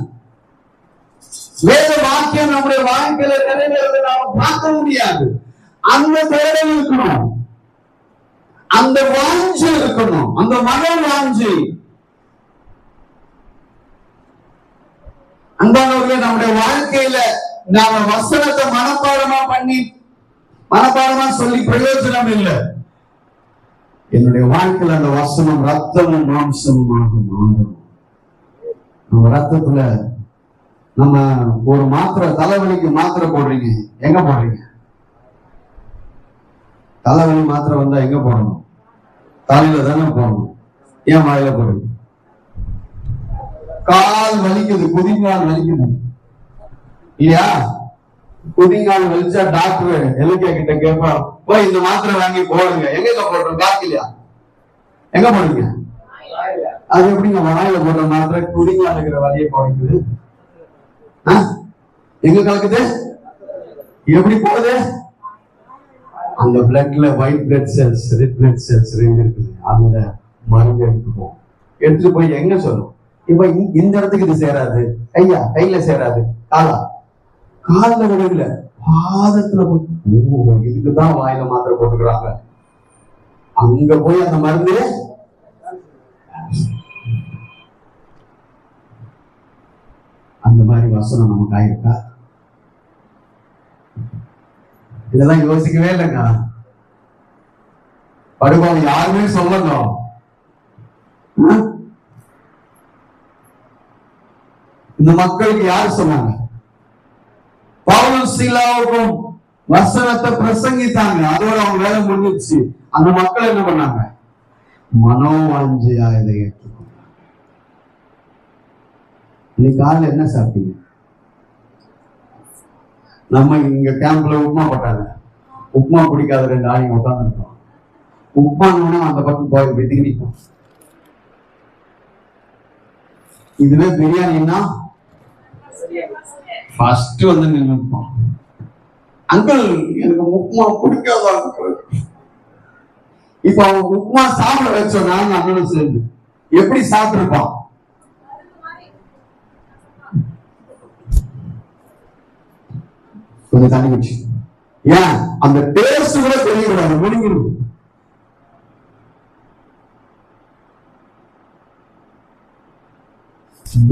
வேத வாக்கியம் நம்முடைய வாழ்க்கையில நிறைவேறதை நாம பார்க்க முடியாது. அந்த தேடல் இருக்கணும், அந்த வாஞ்சி இருக்கணும், அந்த மன வாஞ்சி. அன்பானவர்களே, நம்முடைய வாழ்க்கையில நாம வசனத்தை மனப்பாடமா பண்ணி மனப்பாடமா சொல்லி பிரயோஜனம் இல்லை. என்னுடைய வாழ்க்கையில அந்த வசனம் ரத்தமும் மாம்சமுமாக மாறும். நம்ம ரத்தத்துல நம்ம ஒரு மாத்திரை, தலைவலிக்கு மாத்திரை போடுறீங்க, எங்க போடுறீங்க? தலைவலி மாத்திரை வந்தா எங்க போடணும்? தலையில தானே போடணும். ஏன் வாயில போடுறீங்க? கால் வலிக்குது, குதிங்கால் வலிக்குது இல்லையா? குதிங்கால் வலிச்சா டாக்டர் எலுக்கே கிட்ட கேட்பா, போய் இந்த மாத்திரை வாங்கி போடுங்க. எங்க போடுறோம்? காக்கிலையா? எங்க போடுங்க? அது எப்படிங்க வாயில போடுற மாத்திரை குதிங்கால் இருக்கிற வலியை குறைக்குது? எங்க கலக்குது? எப்படி போகுது? அந்த பிளட்ல white blood cells, red blood cells இருக்குது. அந்த மருந்து எடுத்துப்போம். எடுத்துட்டு போய் எங்க சொல்லும்? இப்ப இந்த இடத்துக்கு இது சேராது, ஐயா கையில சேராது, காலா காலில் விடல, பாதத்துல இதுக்குதான் வாயில மாத்திரை போட்டுக்கிறாங்க. அங்க போய் அந்த மருந்து அந்த மாதிரி வசனம் நமக்கு ஆயிருக்கா? இதெல்லாம் யோசிக்கவே இல்லைங்க. படுபாவை யாருமே சொல்லணும். இந்த மக்களுக்கு யார் சொன்னாங்க? பவுலும் சீலாவுக்கும் வசனத்தை பிரசங்கித்தாங்க. அதோட அவங்க வேலை முடிஞ்சிச்சு. அந்த மக்கள் என்ன பண்ணாங்க? மனோவாஞ்சையா இதை ஏற்றுக்கொண்டாங்க. இன்னைக்கு காலையில் என்ன சாப்பிட்டீங்க? நம்ம இங்க கேம்ப்ல உப்மா போட்டாங்க. உப்மா பிடிக்காத 2 ஆளுங்க உட்காந்துருக்கோம். உப்மான்னு அந்த பக்கம் போய் வெட்டிக்கிட்டோம். இதுவே பிரியாணின்னா ஃபர்ஸ்ட் வந்து நின்றுப்போம். அங்கிள் எனக்கு உப்மா பிடிக்காத. இப்ப அவங்க உப்மா சாப்பிட வச்சோம்னா அண்ணனும் சேர்ந்து எப்படி சாப்பிட்டுருப்பான்? கொஞ்சம் தண்ணி வச்சு ஏன் அந்த டேஸ்ட் கூட தெரியக்கூடாது, முடிஞ்சிருக்கு.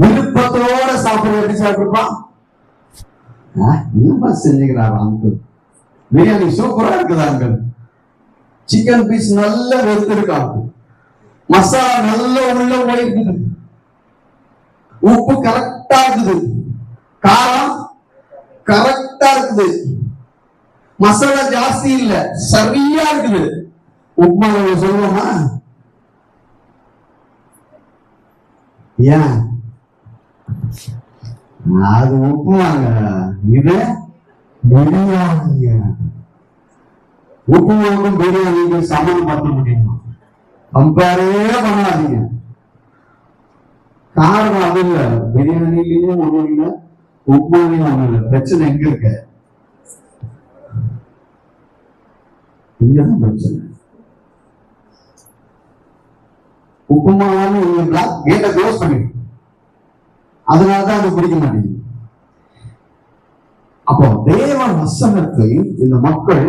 விருப்பத்தோட சாப்பிட எப்படி சாப்பிட்டுருப்பான்? என்னமா செஞ்சுக்கிறாரு அங்கிள்? பிரியாணி சூப்பரா இருக்குதா அங்கிள்? சிக்கன் பீஸ் நல்லா வெறுத்திருக்காங்க, மசாலா நல்ல உள்ள போயிருக்குது, உப்பு கரெக்டா இருக்குது, காரம் கரெக்டா இருக்குது, மசாலா ஜாஸ்தி இல்ல, சரியா இருக்குது. உப்மா சொல்லுவோமா? ஏன் அது உப்புமாங்க, இது பிரியாணிங்க. உப்புமாவுக்கும் பிரியாணிக்கும் சமம் பண்ண முடியுமா? கம்பேரே பண்ணாதீங்க. காரணம் அது இல்ல, பிரியாணிலையும் ஒண்ணும் இல்லை, உப்புமாலையும் ஒண்ணும் இல்லை. பிரச்சனை எங்க இருக்க? இங்கதான் பிரச்சனை. உப்புமாவான கேட்டை க்ளோஸ் பண்ணிடும். அதனாலதான் அது பிடிக்க மாட்டேங்குது. அப்போ தேவ வசனத்தை இந்த மக்கள்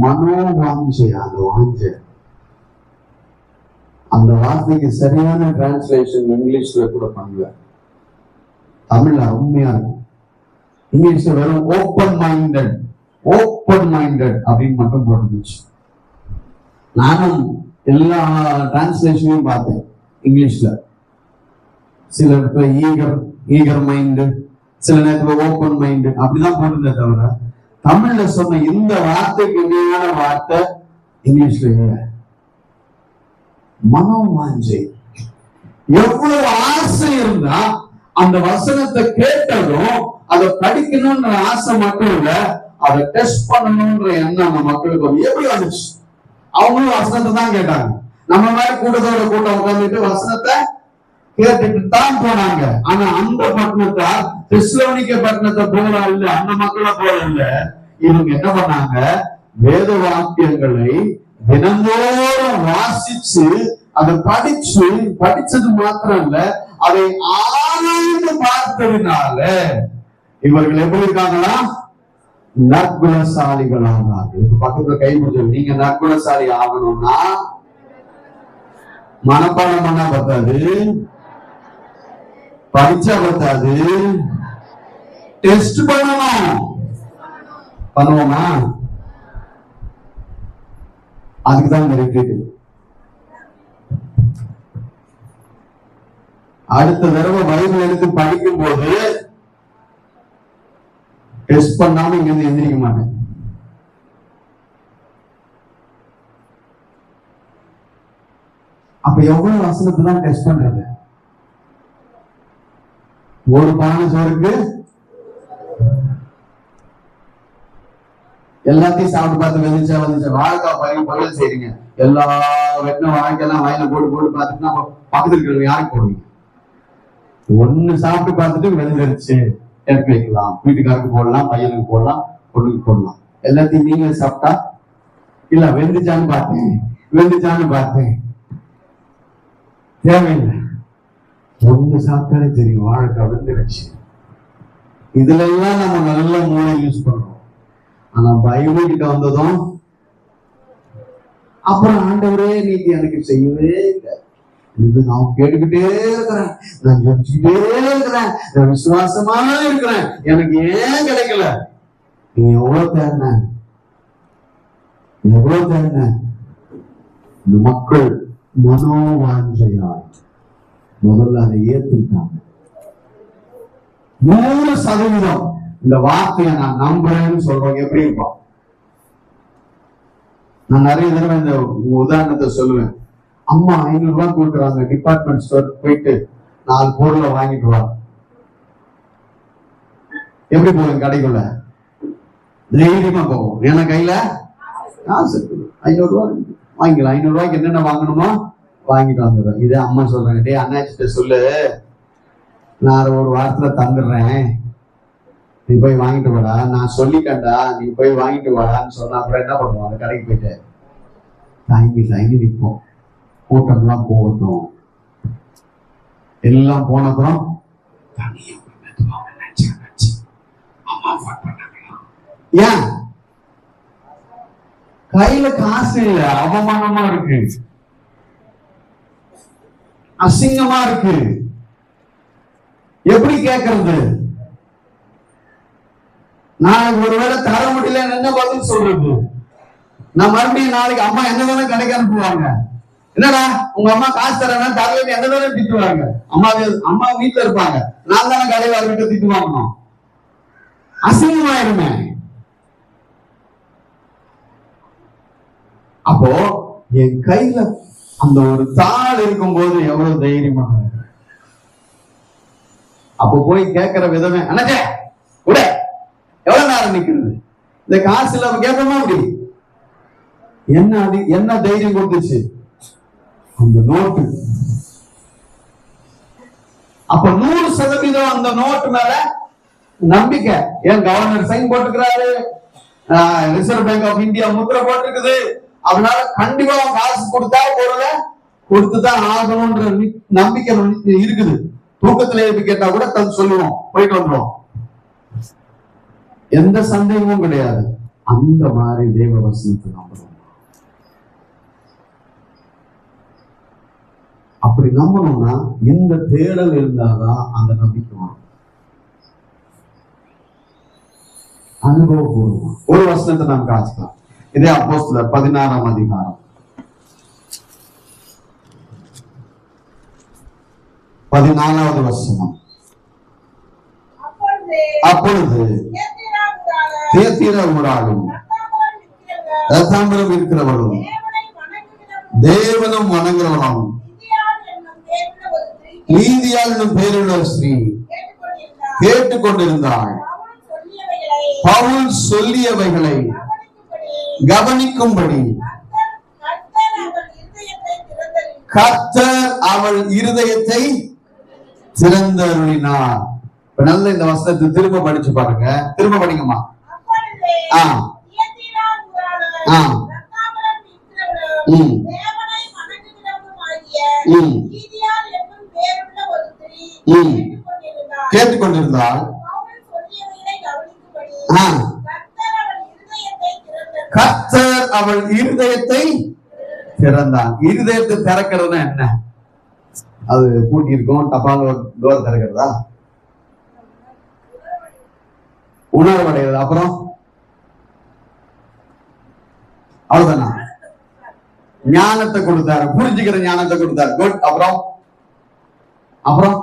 மனோவாஞ்சை, அந்த வாஞ்ச, அந்த வார்த்தைக்கு சரியான டிரான்ஸ்லேஷன் இங்கிலீஷ்ல கூட பண்ணல, தமிழ்ல அருமையா இருக்கும். இங்கிலீஷ்ல வெறும் ஓப்பன் மைண்டட் அப்படின்னு மட்டும் போட்டுருந்துச்சு. நானும் எல்லா டிரான்ஸ்லேஷனையும் பார்த்தேன் இங்கிலீஷ்ல. சில இடத்துல ஈகர் மைண்டு, சில நேரத்துல ஓப்பன் மைண்டு அப்படிதான் போடுதே தவிர தமிழ்ல சொன்ன இந்த வார்த்தைக்கு உண்மையான வார்த்தை இங்கிலீஷ்ல இல்லை. மனோவாஞ்சை. எவ்வளவு ஆசை இருந்தா அந்த வசனத்தை கேட்டதும் அதை படிக்கணும்ன்ற ஆசை மட்டும் இல்ல, அதை டெஸ்ட் பண்ணணும்ன்ற எண்ணம் நம்ம மக்களுக்கு எப்படி வந்துச்சு? அவங்களும் வசனத்தை தான் கேட்டாங்க. நம்ம மாதிரி கூட்டத்தோட கூட்டம் உட்காந்துட்டு வசனத்தை கேட்டுட்டு தான் போனாங்க. ஆனா அந்த பட்டணத்தை, தெசலோனிக்கே பட்டணத்தை போல இல்ல, அந்த மக்களை போல இல்ல. இவங்க என்ன பண்ணாங்க? வேத வாக்கியங்களை தினந்தோறும் வாசிச்சு அதை படிச்சது மாத்திரம் இல்ல, அதை ஆராய்ந்து பார்த்ததுனால இவர்கள் எப்படி இருக்காங்களா? நற்குணசாலிகளானார்கள். இப்ப பக்கத்துல கை முடிஞ்சு, நீங்க நற்குணசாலி ஆகணும்னா மனப்பாடம் பண்ணா பத்தாது, படிச்சா பத்தாது, டெஸ்ட் பண்ணணும். பண்ணுவோமா? அதுக்குதான் இந்த ரிட்ரீட். அடுத்த தடவை பைபிள் எடுத்து படிக்கும் போது டெஸ்ட் பண்ணாம இங்க இருந்து எந்திரிக்க மாட்டேன். அப்ப எவ்வளவு வசனத்தை தான் டெஸ்ட் பண்றது? ஒரு பானை சோறுக்கு எல்லாத்தையும் சாப்பிட்டு பார்த்து வந்துச்சா வாழைக்காய் பறி பொருள் செய்றீங்க, எல்லா வெட்டின வாழைக்கெல்லாம் வாயில போட்டு பார்த்துட்டு நம்ம பக்கத்துல இருக்கிறவங்க யாருக்கு போடுவீங்க? ஒண்ணு சாப்பிட்டு பார்த்துட்டு வெந்துருச்சு எடுத்து வைக்கலாம், வீட்டுக்காருக்கு போடலாம், பையனுக்கு போடலாம், பொண்ணுக்கு போடலாம். எல்லாத்தையும் நீங்க சாப்பிட்டா இல்ல வெந்துச்சான்னு பார்த்தேன் தேவையில்லை. ஒண்ணு சாப்பிட்டாலே தெரியும் வாழைக்காய் வெந்துருச்சு. இதுல எல்லாம் நம்ம நல்ல மூளை யூஸ் பண்றோம். ஆனா பைபிள் கிட்ட வந்ததும் அப்புறம் ஆண்டவரே நீங்க எனக்கு செய்யவே இல்லை, நான் கேட்டுக்கிட்டே இருக்கிறேன், நான் யோசிச்சுக்கிட்டே இருக்கிறேன், நான் விசுவாசமா இருக்கிறேன், எனக்கு ஏன் கிடைக்கல? நீ எவ்வளவு தேர்ன இந்த மக்கள் மனோவாஞ்சையால் முதல்ல அதை ஏத்துக்கிட்டாங்க. 100% இந்த வார்த்தையை நான் நம்புறேன்னு சொல்றவங்க எப்படி இருப்போம்? நான் நிறைய தடவை இந்த உதாரணத்தை சொல்லுவேன். அம்மா 500 ரூபாய் கொடுக்குறாங்க, டிபார்ட்மெண்ட் ஸ்டோர் போயிட்டு 4 பொருளை வாங்கிட்டு வா. எப்படி போவேன்? கடைக்குள்ள தைரியமா போவோம். ஏன்னா கையில காசு இருக்குது, 500 ரூபாய் வாங்கிக்கலாம். 500 ரூபாய்க்கு என்னென்ன வாங்கணுமோ வாங்கிட்டு வந்துடுறேன். இதே அம்மா சொல்றாங்க, டே அண்ணாச்சிட்ட சொல்லு, நான் ஒரு வாரத்துல தந்துடுறேன், நீ போய் வாங்கிட்டு வாடா, நான் சொல்லிட்டேன்டா, நீ போய் வாங்கிட்டு வாடான்னு சொன்னா அப்புறம் என்ன பண்ணுவோம்? அந்த கடைக்கு போயிட்டு தயங்கி நிற்போம். கூட்டம்லாம் போகட்டும், எல்லாம் போனப்புறம் ஏன் கையில காசு இல்ல, அவமானமா இருக்கு, அசிங்கமா இருக்கு, எப்படி கேட்கறது? நாளைக்கு ஒருவேளை தர முடியல என்ன பதில் சொல்றது? நான் மறுபடியும் நாளைக்கு அம்மா என்ன தானே கடைக்கு அனுப்புவாங்க, என்னடா உங்க அம்மா காசு தரேன்னா தரல என்ன தானே திட்டுவாங்க. அம்மா வீட்டுல இருப்பாங்க, நான் தானே கடையில அவர்கிட்ட திட்டு வாங்கணும், அசிங்கமாயிருமே. அப்போ என் கையில அந்த ஒரு தாள் இருக்கும் போது எவ்வளவு தைரியமா, அப்போ போய் கேட்கிற விதமே, அண்ணே கூட எவ்வளவு நேரம் நிக்கிறது, இந்த காசு இல்ல கேட்போமா? அப்படி என்ன தைரியம் கொடுத்துச்சு? அந்த நோட்டு. அப்ப 100% அந்த நோட்டு மேல நம்பிக்கை. ஏன் கவர்னர் சைன் போட்டுக்கிறாரு, ரிசர்வ் பேங்க் ஆஃப் இந்தியா முத்திரை போட்டிருக்குது, அதனால கண்டிப்பா காசு கொடுத்தா பொருளை கொடுத்துதான் ஆகணும்ன்ற நம்பிக்கை இருக்குது. தூக்கத்துல எழுப்பி கேட்டா கூட தந்து சொல்லுவோம், போயிட்டு வந்துடும், எந்த சந்தேகமும் கிடையாது. அந்த மாதிரி தேவ வசனத்தை நம்புறோம். அப்படி நம்பணும்னா இந்த தேடல் இருந்தாதான் அந்த நம்பிக்கை வரும். அனுபவபூர்வம் ஒரு வசனத்தை நாம் காட்சிக்கலாம். இதே அப்போஸ்தலர் 16ஆம் அதிகாரம் 14வது வசனம். அப்பொழுது தியத்தீரா ஊராளும் ரத்தாம்பரம் இருக்கிறவர்களும் தேவனும் வணங்குறவனும் லீதியாள் என்னும் பேருள்ள ஒரு ஸ்திரீ கேட்டுக்கொண்டிருந்தாள். பவுல் சொல்லியவைகளை கவனிக்கும்படி கர்த்தர் அவள் இருதயத்தை திறந்தருளினார். நல்ல இந்த வசனத்தை திரும்ப படிச்சு பாருங்க. திரும்ப படிங்கம்மா. கேட்டுக்கொண்டிருந்தால் கர்த்தர் அவள் இருதயத்தை திறந்தார். இருதயத்தை திறக்கிறதுனா என்ன? அது பூட்டி இருக்கும், டப்பாங்க டோர் திறக்கிறதா? உணர்வடைகிறது. அப்புறம் அவ்வளவுதானா? ஞானத்தை கொடுத்தாரு, புரிஞ்சுக்கிற ஞானத்தை கொடுத்தாரு. குட். அப்புறம் அப்புறம்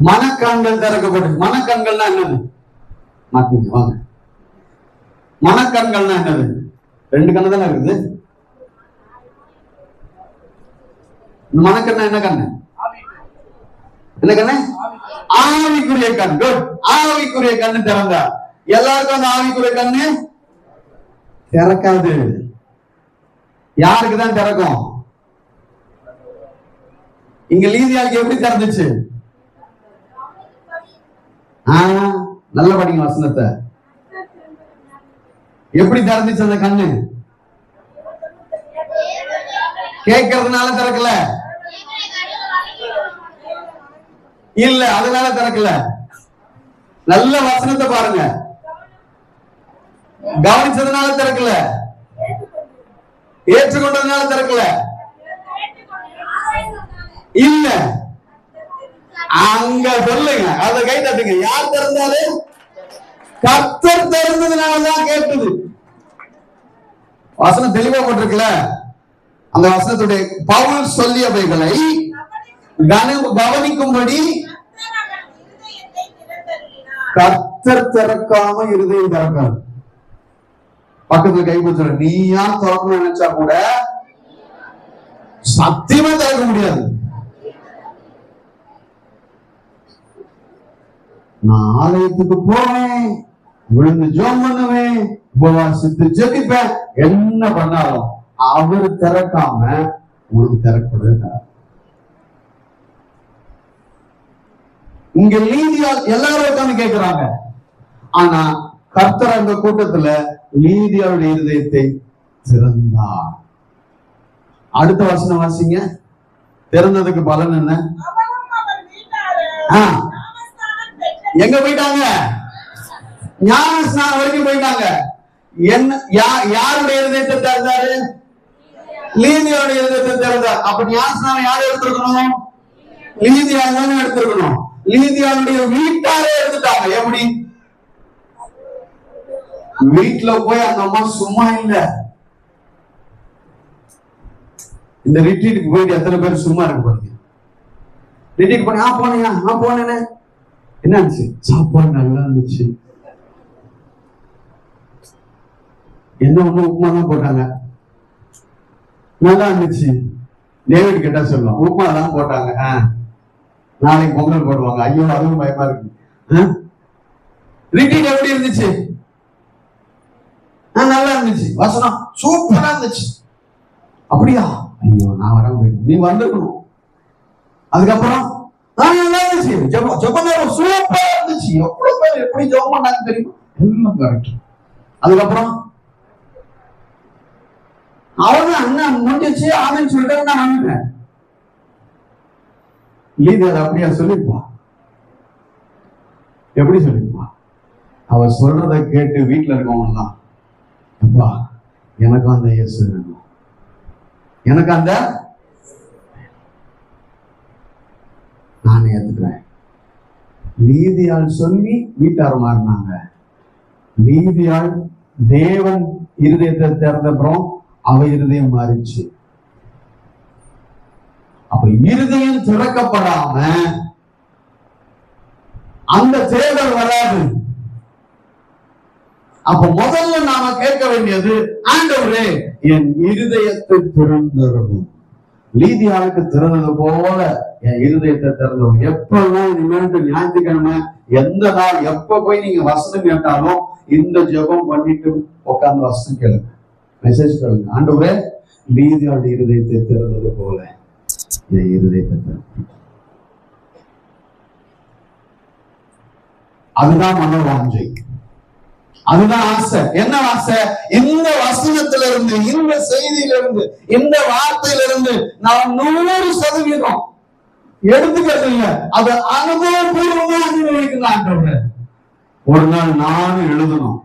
மனக்கண்கள் திறக்கப்பட்டு. மனக்கண்கள்னா என்னது? மாட்டீங்க வாங்க. மனக்கண்கள்னா என்னது? 2 கண்ணு தானே இருக்குது. இந்த மனக்கண்ணா என்ன கண்ணு? என்ன கண்ணு? ஆவிக்குரிய கண். குட். ஆவிக்குரிய கண்ணு திறந்தா. எல்லாருக்கும் அந்த ஆவிக்குரிய கண்ணு திறக்காது. யாருக்கு தான் திறக்கும்? இங்க லீதியாளுக்கு எப்படி திறந்துச்சு? நல்ல படிங்க வசனத்தை. எப்படி திறந்துச்சு அந்த கண்ணு? கேட்கறதுனால திறக்கல, இல்ல அதனால திறக்கல. நல்ல வசனத்தை பாருங்க. கவனிச்சதுனால திறக்கல, ஏற்றுக்கொண்டதுனால திறக்கல, இல்ல. அங்க சொல்லுங்க, அதை கை தட்டுங்க. யார் திறந்தாரு? கர்த்தர் திறந்ததுனாலதான் கேட்டது. வசனம் தெளிவா போட்டிருக்கல. அந்த வசனத்துடைய பவுல் சொல்லியவைகளை கவனிக்கும்படி கர்த்தர் திறக்காம இருதயம் திறக்காது. பக்கத்துல கை கொடுத்துற. நீயா திறக்கணும்னு நினைச்சா கூட சத்தியமா திறக்க முடியாது. நான் ஆலயத்துக்கு போவேன், விழுந்து ஜெபம் பண்ணுவேன், உபவாசித்து ஜெபிப்பேன், என்ன பண்ணாலும் அவர் திறக்காம உங்களுக்கு திறக்கப்படுது. இங்க லீதியால் எல்லாரும் உட்கார்ந்து கேட்கிறாங்க. ஆனா கர்த்தர் அந்த கூட்டத்துல லீதியாவுடைய இருதயத்தை திறந்தார். அடுத்த வசனம் வாசிங்க. திறந்ததுக்கு பலன் என்ன? எங்க போயிட்டாங்க? ஞான ஸ்நானம் வரைக்கும் போயிட்டாங்க. என்ன? யாருடைய இருதயத்தை திறந்தாரு? லீதியாவுடைய இருதயத்தை திறந்தார். அப்ப ஞான ஸ்நானம் யாரும் எடுத்திருக்கணும்? லீதியாவும் எடுத்திருக்கணும். லீதியாவுடைய வீட்டாரே எடுத்துட்டாங்க. எப்படி? வீட்டுல போய் அந்த அம்மா சும்மா இல்ல. இந்த ரிட்ரீட்டுக்கு போயிட்டு எத்தனை பேர் சும்மா இருக்க போறீங்க? ரிட்ரீட் போனேன். போனீங்க? போனேன்னு என்ன இருந்துச்சு? சாப்பாடு நல்லா இருந்துச்சு. என்ன ஒண்ணு உப்புமா தான் போட்டாங்க, நல்லா இருந்துச்சு. டேவிட் கேட்டா சொல்லுவான், உப்புமா தான் போட்டாங்க, நாளைக்கு பொங்கல் போடுவாங்க. ஐயோ அதுவும் பயமா இருக்கு. ரிட்ரீட் எப்படி இருந்துச்சு? நல்லா இருந்துச்சு. வசனம் சூப்பரா இருந்துச்சு. அப்படியா? ஐயோ நான் வர போயிட்டு நீ வந்திருக்கணும். அதுக்கப்புறம் நல்லா இருந்துச்சு. ஜெப நேரம் சூப்பரா இருந்துச்சு. எவ்வளவு பேர் எப்படி ஜெபம் பண்ணாங்க தெரியுமா? எல்லாம் கரெக்ட். அதுக்கப்புறம் அவன் அண்ணன் முடிஞ்சிச்சு ஆமென்னு சொல்லிட்டு நான் வந்துட்டேன். லீடர் அப்படியா சொல்லிருப்பா? எப்படி சொல்லிருப்பா? அவர் சொல்றதை கேட்டு வீட்டுல இருக்கவங்கலாம், அப்பா எனக்கும் அந்த இயேசு வேணும், எனக்கு அந்த நான் ஏத்துக்கிறேன். லீதியால் சொல்லி வீட்டார் மாறினாங்க. லீதியால் தேவன் இருதயத்தை திறந்தப்புறம் அவ இருதயம் மாறிச்சு. அப்ப இருதயம் திறக்கப்படாம அந்த தேடல் வராது. அப்ப முதல்ல நாம கேட்க வேண்டியது, ஆண்டவரே என் இருதயத்தை திறந்தருளும். லீதியாவுக்கு திறந்தது போல என் இருதயத்தை திறந்தோம். எப்பெல்லாம் இனிமேல் ஞாயிற்றுக்கிழமை எந்த நாள் எப்ப போய் நீங்க வசனம் கேட்டாலும் இந்த ஜெபம் பண்ணிட்டு உட்கார்ந்து வசனம் கேளுங்க, மெசேஜ் கேளுங்க. ஆண்டவரே லீதியோட இருதயத்தை திறந்தது போல என் இருதயத்தை திறந்து. அதுதான் மனோவாஞ்சை, அதுதான் ஆசை. என்ன ஆசை? இந்த வசனத்தில இருந்து, இந்த செய்தியில இருந்து, இந்த வார்த்தையில இருந்து நான் 100% எடுத்துக்கிறது இல்லை, அது அனுபவபூர்வமா அனுபவிக்கிறான். ஒரு நாள் நானும் எழுதணும்.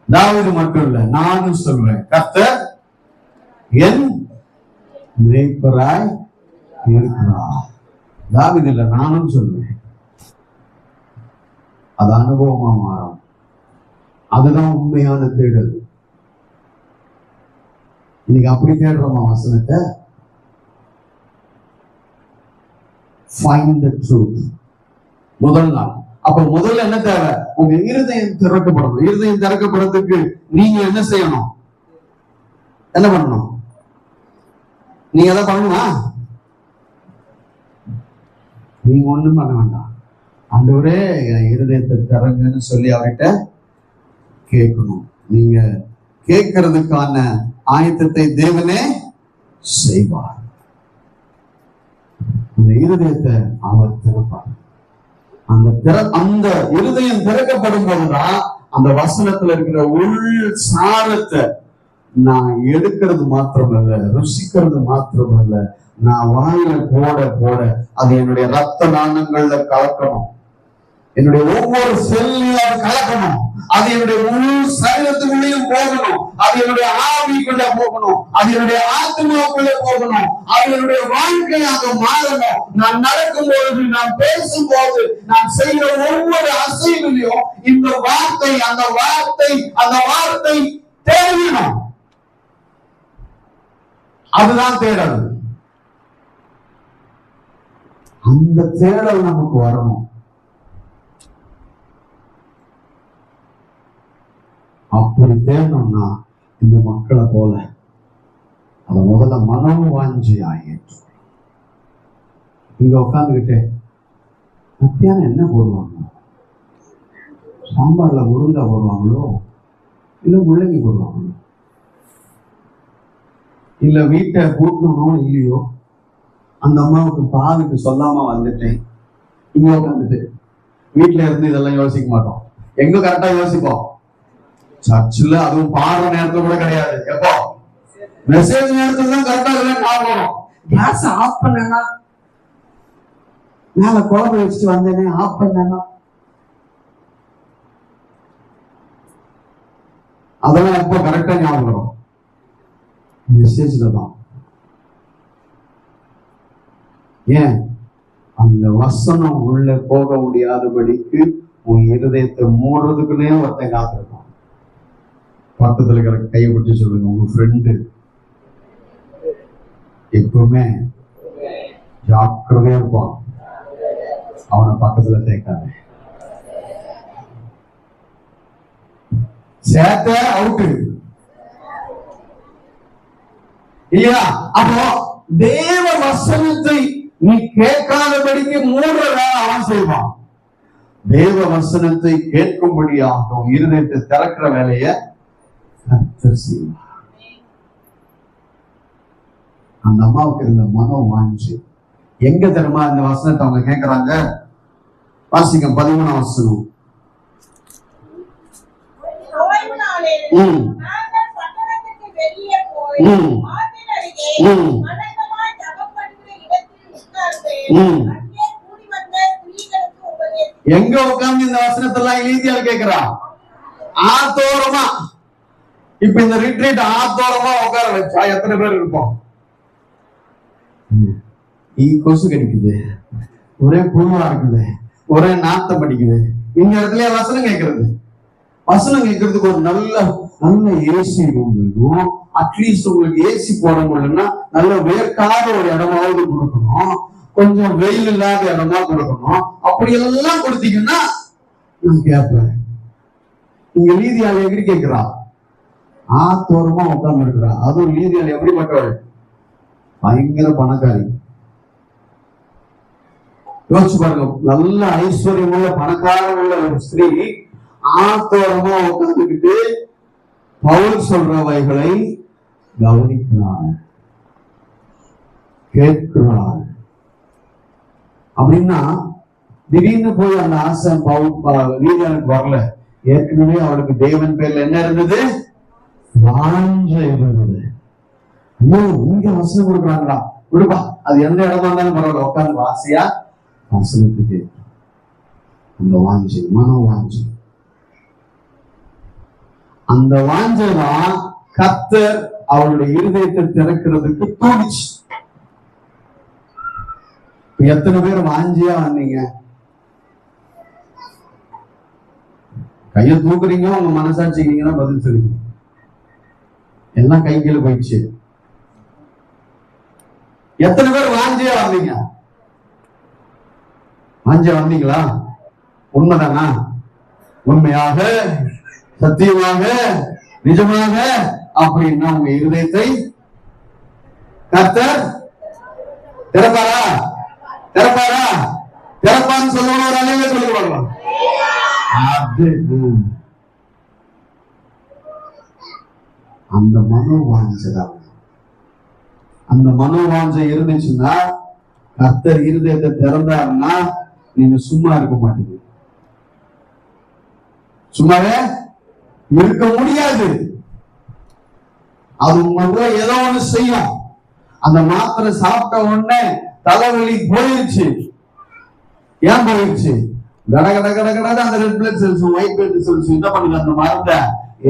தாவீது மட்டும் இல்ல, நானும் சொல்வேன், கர்த்தர் என் மேய்ப்பராய் இருக்கிறார். தாவீது இல்ல, நானும் சொல்வேன். அது அனுபவமா மாறும். அதுதான் உண்மையான தேடல். இன்னைக்கு அப்படி தேடுறோமா வசனத்தை? Find the truth. முதல் நாள். அப்ப முதல்ல என்ன தேவை? உங்க இருதயம் திறக்கப்படணும். இருதயம் திறக்கப்படுறதுக்கு நீங்க என்ன செய்யணும்? என்ன பண்ணணும்? நீங்க எதை பண்ணணுமா? நீங்க ஒண்ணும் பண்ண வேண்டாம். ஆண்டவரே என் இருதயத்தை திறங்கன்னு சொல்லி அவர்கிட்ட கேட்கணும். நீங்க கேட்கறதுக்கான ஆயத்தத்தை தேவனே செய்வார். அந்த இருதயத்தை அவர் திறப்பார். அந்த இருதயம் திறக்கப்படும் போதுதான் அந்த வசனத்துல இருக்கிற உள் சாரத்தை நான் எடுக்கிறது மாத்திரமல்ல, ருசிக்கிறது மாத்திரமல்ல, நான் வாயில போட போட அது என்னுடைய ரத்த நாணங்கள்ல கலக்கணும். என்னுடைய ஒவ்வொரு செல்லையும் அது கலக்கணும். அது என்னுடைய முழு சரீரத்துக்குள்ளேயும் போகணும். அது என்னுடைய ஆவிக்குள்ள போகணும். அது என்னுடைய ஆத்மாவுக்குள்ள போகணும். அது என்னுடைய வாழ்க்கையாக மாறணும். நான் நடக்கும் பொழுது, நான் பேசும் போது, நான் செய்கிற ஒவ்வொரு அசைவிலையும் இந்த வார்த்தை அந்த வார்த்தை தேடணும். அதுதான் தேடல். அந்த தேடல் நமக்கு வரணும். அப்படி தேடணும்னா இந்த மக்களை போல அத முதல்ல மனோவாஞ்சி ஆயிட்டு. இங்க உட்காந்துக்கிட்டே மத்தியானம் என்ன போடுவாங்க? சாம்பார்ல முருங்கை போடுவாங்களோ, இல்ல முள்ளங்கி போடுவாங்களோ, இல்ல வீட்டை கூட்டணும் இல்லையோ, அந்த அம்மாவுக்கு பாலுக்கு சொல்லாம வந்துட்டேன். இங்க உட்காந்துட்டு வீட்டுல இருந்து இதெல்லாம் யோசிக்க மாட்டோம். எங்க கரெக்டா யோசிப்போம்? சர்ச்சில், அதுவும் பாடுற நேரத்துல கூட கிடையாது. எப்போ? மெசேஜ் நேரத்துல தான் கரெக்டா ஞாபகம். கேஸ் ஆஃப் பண்ணா, மேல குழம்பு வச்சுட்டு வந்தேனே ஆஃப் பண்ணா, அதெல்லாம் எப்போ கரெக்டா ஞாபகம் வரும்? மெசேஜ்ல தான். ஏன்? அந்த வசனம் உள்ள போக முடியாதபடிக்கு உன் இருதயத்தை மூடுறதுக்குன்னே ஒருத்தன் காத்திருக்கான். பக்கத்துல இருக்கிற கையை பிடிச்சி சொல்லுங்க, உங்க ஃப்ரெண்டு எப்பவுமே ஜாக்கிரதையா இருப்பான், அவனை பக்கத்துல சேர்க்காத. சேர்த்த அவுட்டு இல்லையா? அப்போ தேவ வசனத்தை நீ கேட்காதபடிக்கு மூடுற வேலை அவன் செய்வான். தேவ வசனத்தை கேட்கும்படியாக இருதயத்தை திறக்கிற வேலைய கர்த்தர் செய்வார். அந்த அம்மாவுக்கு இருந்த மனம் வாஞ்சி எங்க தெரியுமா? இந்த வசனத்தை அவங்க கேட்கிறாங்க. வாசிக்க 13ஆம் வசனம். எங்க உட்கார்ந்து இந்த வசனத்தெல்லாம் எழுதியால் கேட்கிறா? ஆத்தோரமா. இப்ப இந்த ரிட்ரீட் ஆத்தோரமா உட்கார வச்சா எத்தனை பேர் இருப்போம்? கொசு கடிக்குது, ஒரே புழுவா இருக்குது, ஒரே நாத்தம் படிக்குது. இந்த இடத்துல வசனம் கேட்கறது, வசனம் கேட்கறதுக்கு ஒரு நல்ல நல்ல ஏசி ரூம் வேணும். அட்லீஸ்ட் உங்களுக்கு ஏசி போட முடியலன்னா நல்ல வேர்க்காத ஒரு இடமாவது கொடுக்கணும், கொஞ்சம் வெயில் இல்லாத இடமா கொடுக்கணும். அப்படி எல்லாம் கொடுத்தீங்கன்னா நான் கேட்பேன். இங்க நீதியாளி எப்படி கேட்கிறா? ஆத்தோரமா உட்கார்ந்து இருக்கிறா. அதுவும் நீதியாளி எப்படிப்பட்டவள்? பயங்கர பணக்காரி. யோசிச்சு பாருங்க, நல்ல ஐஸ்வர்யம் உள்ள பணக்காரம் உள்ள ஒரு ஸ்திரீ ஆத்தோரமா உட்கார்ந்துக்கிட்டு பவுல் சொல்றவைகளை கவனிக்கிறாள், கேட்கிறாள். அப்படின்னா திடீர்னு போய் அந்த ஆசை நீதியாளுக்கு வரல. ஏற்கனவே அவளுக்கு தேவன் பேர்ல என்ன இருந்தது? வாஞ்சை இருந்தது. இங்க வசனம் கொடுக்குறாங்களா, விடுப்பா, அது எந்த இடமா இருந்தாலும் பரவாயில்ல, உட்காந்து வாசியா வசனத்துக்கு அந்த வாஞ்சை, மனோ வாஞ்சை. அந்த வாஞ்சை தான் கர்த்தர் அவருடைய இருதயத்தை திறக்கிறதுக்கு தோணுச்சு. எத்தனை பேர் வாஞ்சியா வந்தீங்க? கையை தூக்குறீங்க, உங்க மனசாட்சிக்கிறீங்கன்னா பதில் சொல்லுங்க. எல்லாம் கை கீழே போயிடுச்சு. எத்தனை பேர் வாஞ்சியா வந்தீங்க? வாஞ்சியா வந்தீங்களா? உண்மைதானா? உண்மையாக, சத்தியமாக, நிஜமாக அப்படின்னா உங்க இருதயத்தை கர்த்தர் திறப்பாரா? திறப்பாரா? திறப்பான்னு சொல்லுவாங்க. ஒரு அலையில சொல்லுவாங்க. அந்த மனோவாஞ்சை, அந்த மனோவாஞ்சை இருந்துச்சுன்னா கர்த்தர் இருதயத்தை திறந்தாருன்னா நீங்க சும்மா இருக்க மாட்டீங்க. சும்மாவே இருக்க முடியாது. அது உங்களை ஏதோ ஒண்ணு செய்யும். அந்த மாத்திரை சாப்பிட்ட உடனே தலைவலி போயிருச்சு. ஏன் போயிருச்சு? கட கட கட கட அந்த red blood cells, white blood cells என்ன பண்ணுங்க, அந்த மருந்தை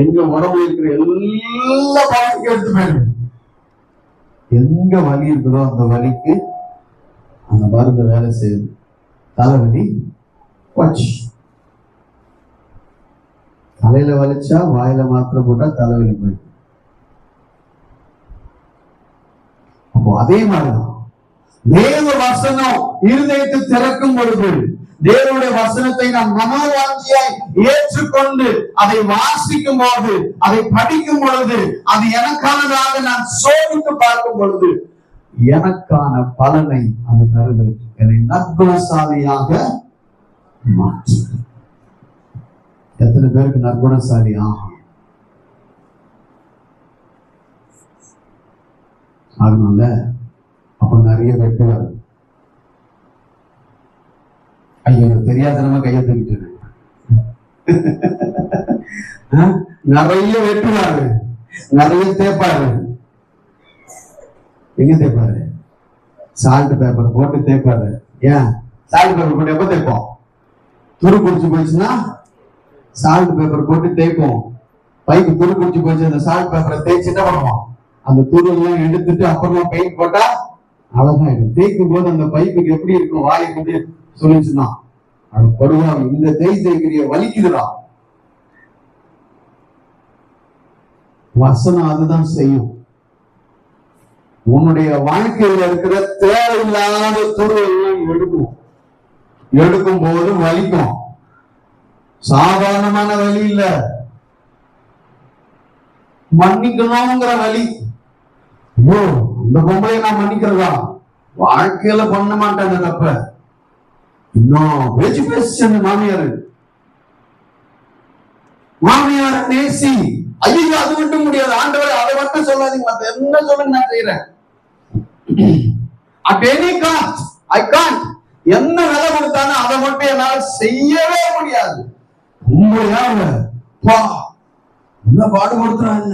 எங்க உடம்புல இருக்கிற எல்லா பாதிக்கும் எடுத்து போயிரு. எங்க வலி இருக்குதோ அந்த வலிக்கு அந்த மருந்து வேலை செய்யுது. தலைவலி போச்சு. தலையில வலிச்சா வாயில மாத்திரை போட்டா தலைவலி போயிடும். அப்போ அதே மாதிரிதான் தேவ வசனம் இருதயத்தை திறக்கும் பொழுது, தேவனுடைய வசனத்தை நாம் மனோவாஞ்சியாய் ஏற்றுக்கொண்டு அதை வாசிக்கும் போது, அதை படிக்கும் பொழுது, அது எனக்கானதாக நான் சோதித்து பார்க்கும் பொழுது எனக்கான பலனை அது தருது. என்னை நற்குணசாலியாக மாற்று. எத்தனை பேருக்கு நற்குணசாலி ஆகணும்ல? அப்ப நிறைய வெட்டுவார். ஐயோ தெரியாதனமா கையை தூக்கிட்டு நிறைய வெட்டுவாரு, நிறைய தேப்பாரு. எங்க தேப்பாரு? சால்ட் பேப்பர் போட்டு தேப்பாரு. ஏன் சால்ட் பேப்பர் போட்டு எப்ப தேப்போம்? துரு குடிச்சு போயிடுச்சுன்னா சால்ட் பேப்பர் போட்டு தேய்ப்போம். பைப்பு துரு குடிச்சு போயிடுச்சு, அந்த சால்ட் பேப்பரை தேய்ச்சி என்ன பண்ணுவோம்? அந்த துரு எல்லாம் எடுத்துட்டு அப்புறமா பெயிண்ட் போட்டா அழகாயிடும். தேய்க்கும் போது அந்த பைப்புக்கு எப்படி இருக்கும்? வாயை கொண்டு சொல்லிச்சுன்னா அது படுவாங்க. இந்த தேய்க்கிறிய வலிக்குதுடா. வசனம் அதுதான் செய்யும். உன்னுடைய வாழ்க்கையில இருக்கிற தேவையில்லாத துருவெல்லாம் எடுக்கும் போது வலிக்கும். சாதாரணமான வலி இல்ல, மன்னிக்கணுங்கிற வலி. ஐயோ இந்த பொம்பளையை நான் மன்னிக்கிறதா? வாழ்க்கையில பண்ண மாட்டேன் அந்த தப்ப. இன்னும் பேச்சு பேசி மாமியார் நேசி. ஐயோ அது மட்டும் முடியாது ஆண்டவரே, அதை மட்டும் சொல்லாதீங்க, மத்த என்ன சொல்லுங்க நான் செய்யறேன். At any cost, I can't. என்ன வேலை கொடுத்தாலும் அதை மட்டும் என்னால செய்யவே முடியாது. என்ன பாடுபடுத்துறாங்க,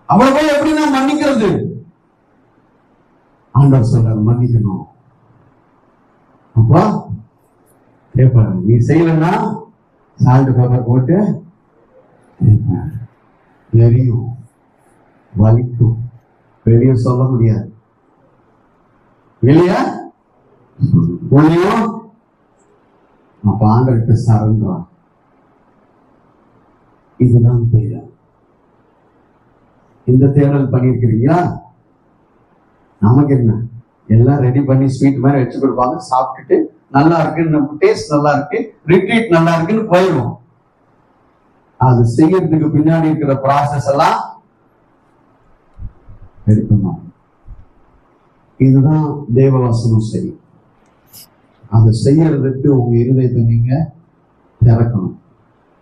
அவளை போய் எப்படி நான் மன்னிக்கிறது? ஆண்டவர் சொல்றாரு மன்னிக்கணும். அப்பா கேட்பாரு, நீ செய்யலன்னா சால்ட் பேப்பர் போட்டு எரியும், வலிக்கும். வெளியே சொல்ல முடியாது. வெளியா ஒன்னையும் அப்ப ஆண்டவர்கிட்ட சரண்டா. இதுதான் பேர இந்த தேடல் பண்ணியிருக்கிறீங்களா? நமக்கு என்ன, எல்லாம் ரெடி பண்ணி ஸ்வீட் மாதிரி வச்சு கொடுப்பாங்க, சாப்பிட்டுட்டு நல்லா இருக்குன்னு, நம்ம டேஸ்ட் நல்லா இருக்கு, ரிட்ரீட் நல்லா இருக்குன்னு போயிடுவோம். அது செய்யறதுக்கு பின்னாடி இருக்கிற ப்ராசஸ் எல்லாம் எடுக்கணும். இதுதான் தேவ வசனம் செய்யும். அதை செய்யறதுக்கு உங்க இருதயத்தை நீங்க திறக்கணும்.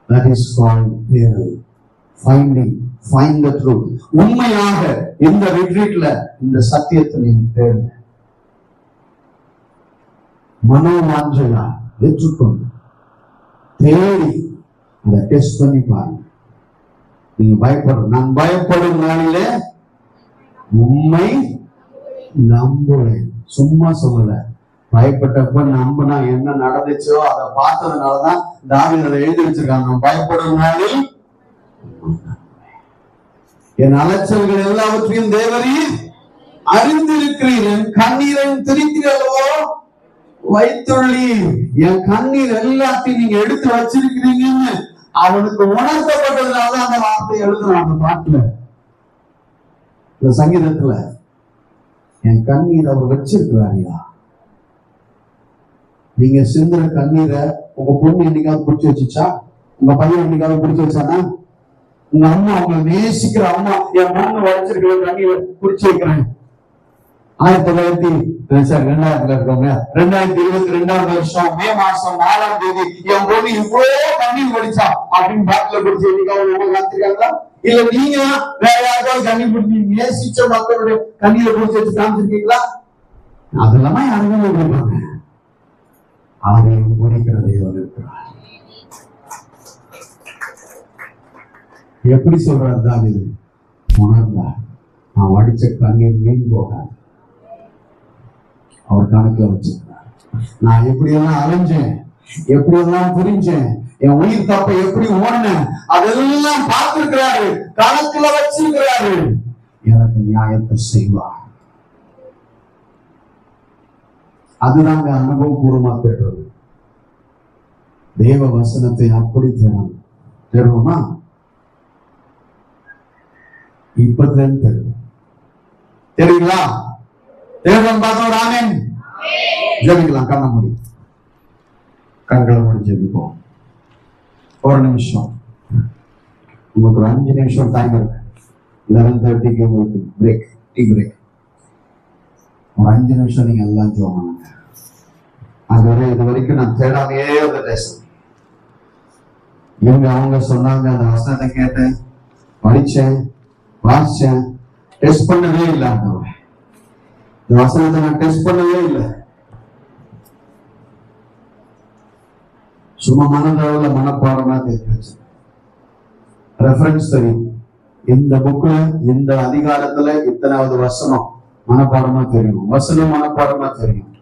That is called தேடல். Finding, find the truth. உண்மையாக இந்த ரிட்ரீட்ல இந்த சத்தியத்தை நீங்க தேடுங்க. மனோவாஞ்சையா ஏற்றுக்கொண்டு தேடி அதை டெஸ்ட் பண்ணி பாருங்க. நீங்க பயப்படுற, நான் பயப்படும் நாளிலே உண்மை நம்புவேன். சும்மா சொல்லல, பயப்பட்டப்ப நம்பினா என்ன நடந்துச்சோ அதை பார்த்ததுனாலதான் தாவீது அதை எழுதி வச்சிருக்காங்க. நான் பயப்படும் நாளில் என் அலைச்சல்கள் எல்லாவற்றையும் தேவரீர் அறிந்திருக்கிறீர், என் கண்ணீரை திருத்தியல்லவோ வைத்துள்ளீர், என் கண்ணீர் எல்லாத்தையும் நீங்க எடுத்து வச்சிருக்கிறீங்கன்னு அவனுக்கு உணர்த்தப்பட்டதுனால அந்த வார்த்தையை எழுதுறான். அந்த பாட்டுல, இந்த சங்கீதத்துல, என் கண்ணீர் அவர் வச்சிருக்கிறாரியா. நீங்க சிந்துற கண்ணீரை உங்க பொண்ணு என்னைக்காவது பிடிச்சி வச்சுச்சா? உங்க பையன் என்னைக்காவது பிடிச்சி வச்சானா? உங்க அம்மா, உங்களை நேசிக்கிற அம்மா, என் பொண்ணு வச்சிருக்கிற கண்ணீரை பிடிச்சி வைக்கிறேன். 2022 இருக்கவங்க 2022 வருஷம் மே மாசம் 4ஆம் தேதி என் பொண்ணு இவ்வளோ கண்ணீர் வடிச்சா அப்படின்னு பாட்டில பிடிச்சி என்னைக்காவது காத்திருக்காங்களா? இல்ல நீங்க வேற யாருக்காவது கண்ணீர் பிடிச்சி நேசிச்ச மக்களுடைய கண்ணீரை பிடிச்சி வச்சு காமிச்சிருக்கீங்களா? அதெல்லாமா யாருமே கொடுப்பாங்க. அதையும் முடிக்கிற தேவன் இருக்கிறார். எப்படி சொல்றாரு தாவீது? உணர்ந்தார், நான் வடிச்ச கண்ணீர் மீன் போகாது, அவர் கணக்குல வச்சிருக்கிறார். நான் எப்படியெல்லாம் அலைஞ்சேன், எப்படியெல்லாம் புரிஞ்சேன், என் உயிர் தப்ப எப்படி ஓடினேன், அதெல்லாம் பார்த்திருக்கிறாரு, கணக்குல வச்சிருக்கிறாரு. எனக்கு நியாயத்தை செய்வார். அதுதாங்க அனுபவபூர்வமா தேடுறது. தேவ வசனத்தை அப்படி தேடணும். தேடுவோமா? இப்பதான் தேடும். தெரியுங்களா? தேவன் பார்த்தோம். ஆமென். ஜெபிக்கலாம். கண்ண மூடி, கண்களை மூடி ஜெபிப்போம். ஒரு நிமிஷம், உங்களுக்கு ஒரு 5 நிமிஷம் டைம் இருக்கு. 11:30 உங்களுக்கு பிரேக், டீ பிரேக். ஒரு 5 நிமிஷம் நீங்க எல்லாம் ஜெபம் பண்ணுங்க. அதுவரை இது வரைக்கும் நான் தேடாமையே வந்து பேசுறேன். இவங்க அவங்க சொன்னாங்க, அந்த வசனத்தை கேட்டேன், படிச்சேன், வாசிச்சேன், டெஸ்ட் பண்ணவே இல்லை. இந்த வசனத்தை நான் டெஸ்ட் பண்ணவே இல்லை. சும்மா மனதளவுல மனப்பாடமா தெரிஞ்சு ரெஃபரன்ஸ் தெரியும். இந்த புக்ல இந்த அதிகாரத்துல இத்தனாவது வசனம் மனப்பாடமா தெரியும், வசனம் மனப்பாடமா தெரியும்.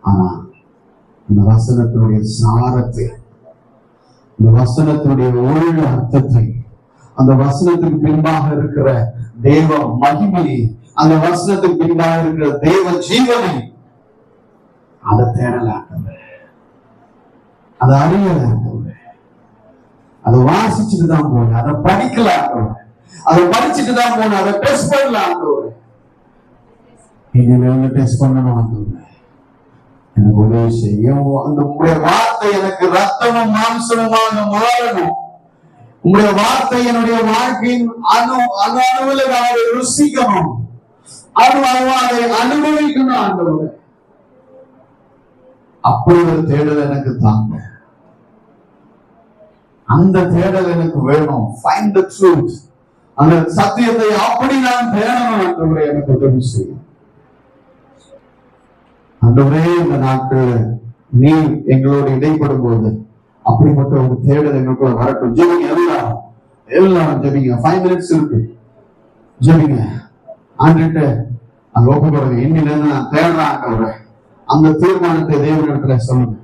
ஆனா இந்த வசனத்தினுடைய சாரத்தை, இந்த வசனத்தினுடைய ஒழுங்கு அர்த்தத்தை, அந்த வசனத்துக்கு பின்பாக இருக்கிற தேவ மகிமையை, அந்த வசனத்துக்கு பின்பாக இருக்கிற தேவ ஜீவனை அதை தேடலாம், அதை அறியலாம், அதை வாசிச்சுட்டு தான் போகணும், அதை படிக்கலாம், அதை படிச்சுட்டு தான் போகணும், அதை டெஸ்ட் பண்ணலாம். இனிமே டெஸ்ட் பண்ணணும். எனக்கு உதவி செய்யும். அந்த உங்களுடைய வார்த்தை எனக்கு ரத்தமும் மாம்சமுமாக மாறணும். உங்களுடைய வார்த்தை என்னுடைய வாழ்க்கையின் அணுவில் அதை ருசிக்கணும், அதை அனுபவிக்கணும். ஆண்டவரே, அப்படி ஒரு தேடல் எனக்கு தாங்க. அந்த தேடல் எனக்கு வேணும். Find the truth. அந்த சத்தியத்தை அப்படி நான் தேடணும். ஆண்டவரே, எனக்கு உதவி செய்யும். ஆண்டவரே, இந்த நாட்கள் நீ எங்களோடு இடைப்படும் போது அப்படிப்பட்ட ஒரு தேடல் எங்களுக்குள்ள வரட்டும். ஜெபிங்க, எல்லாரும் ஜெபிங்க. 5 minutes இருக்கு, ஜெபிங்க. ஆண்டுகிட்ட அந்த ஒப்புக்கொடுங்க. இன்னிலிருந்து நான் தேடுறேன் ஆண்டவரே. அந்த தீர்மானத்தை தேவனிடத்துல சொல்லுங்க.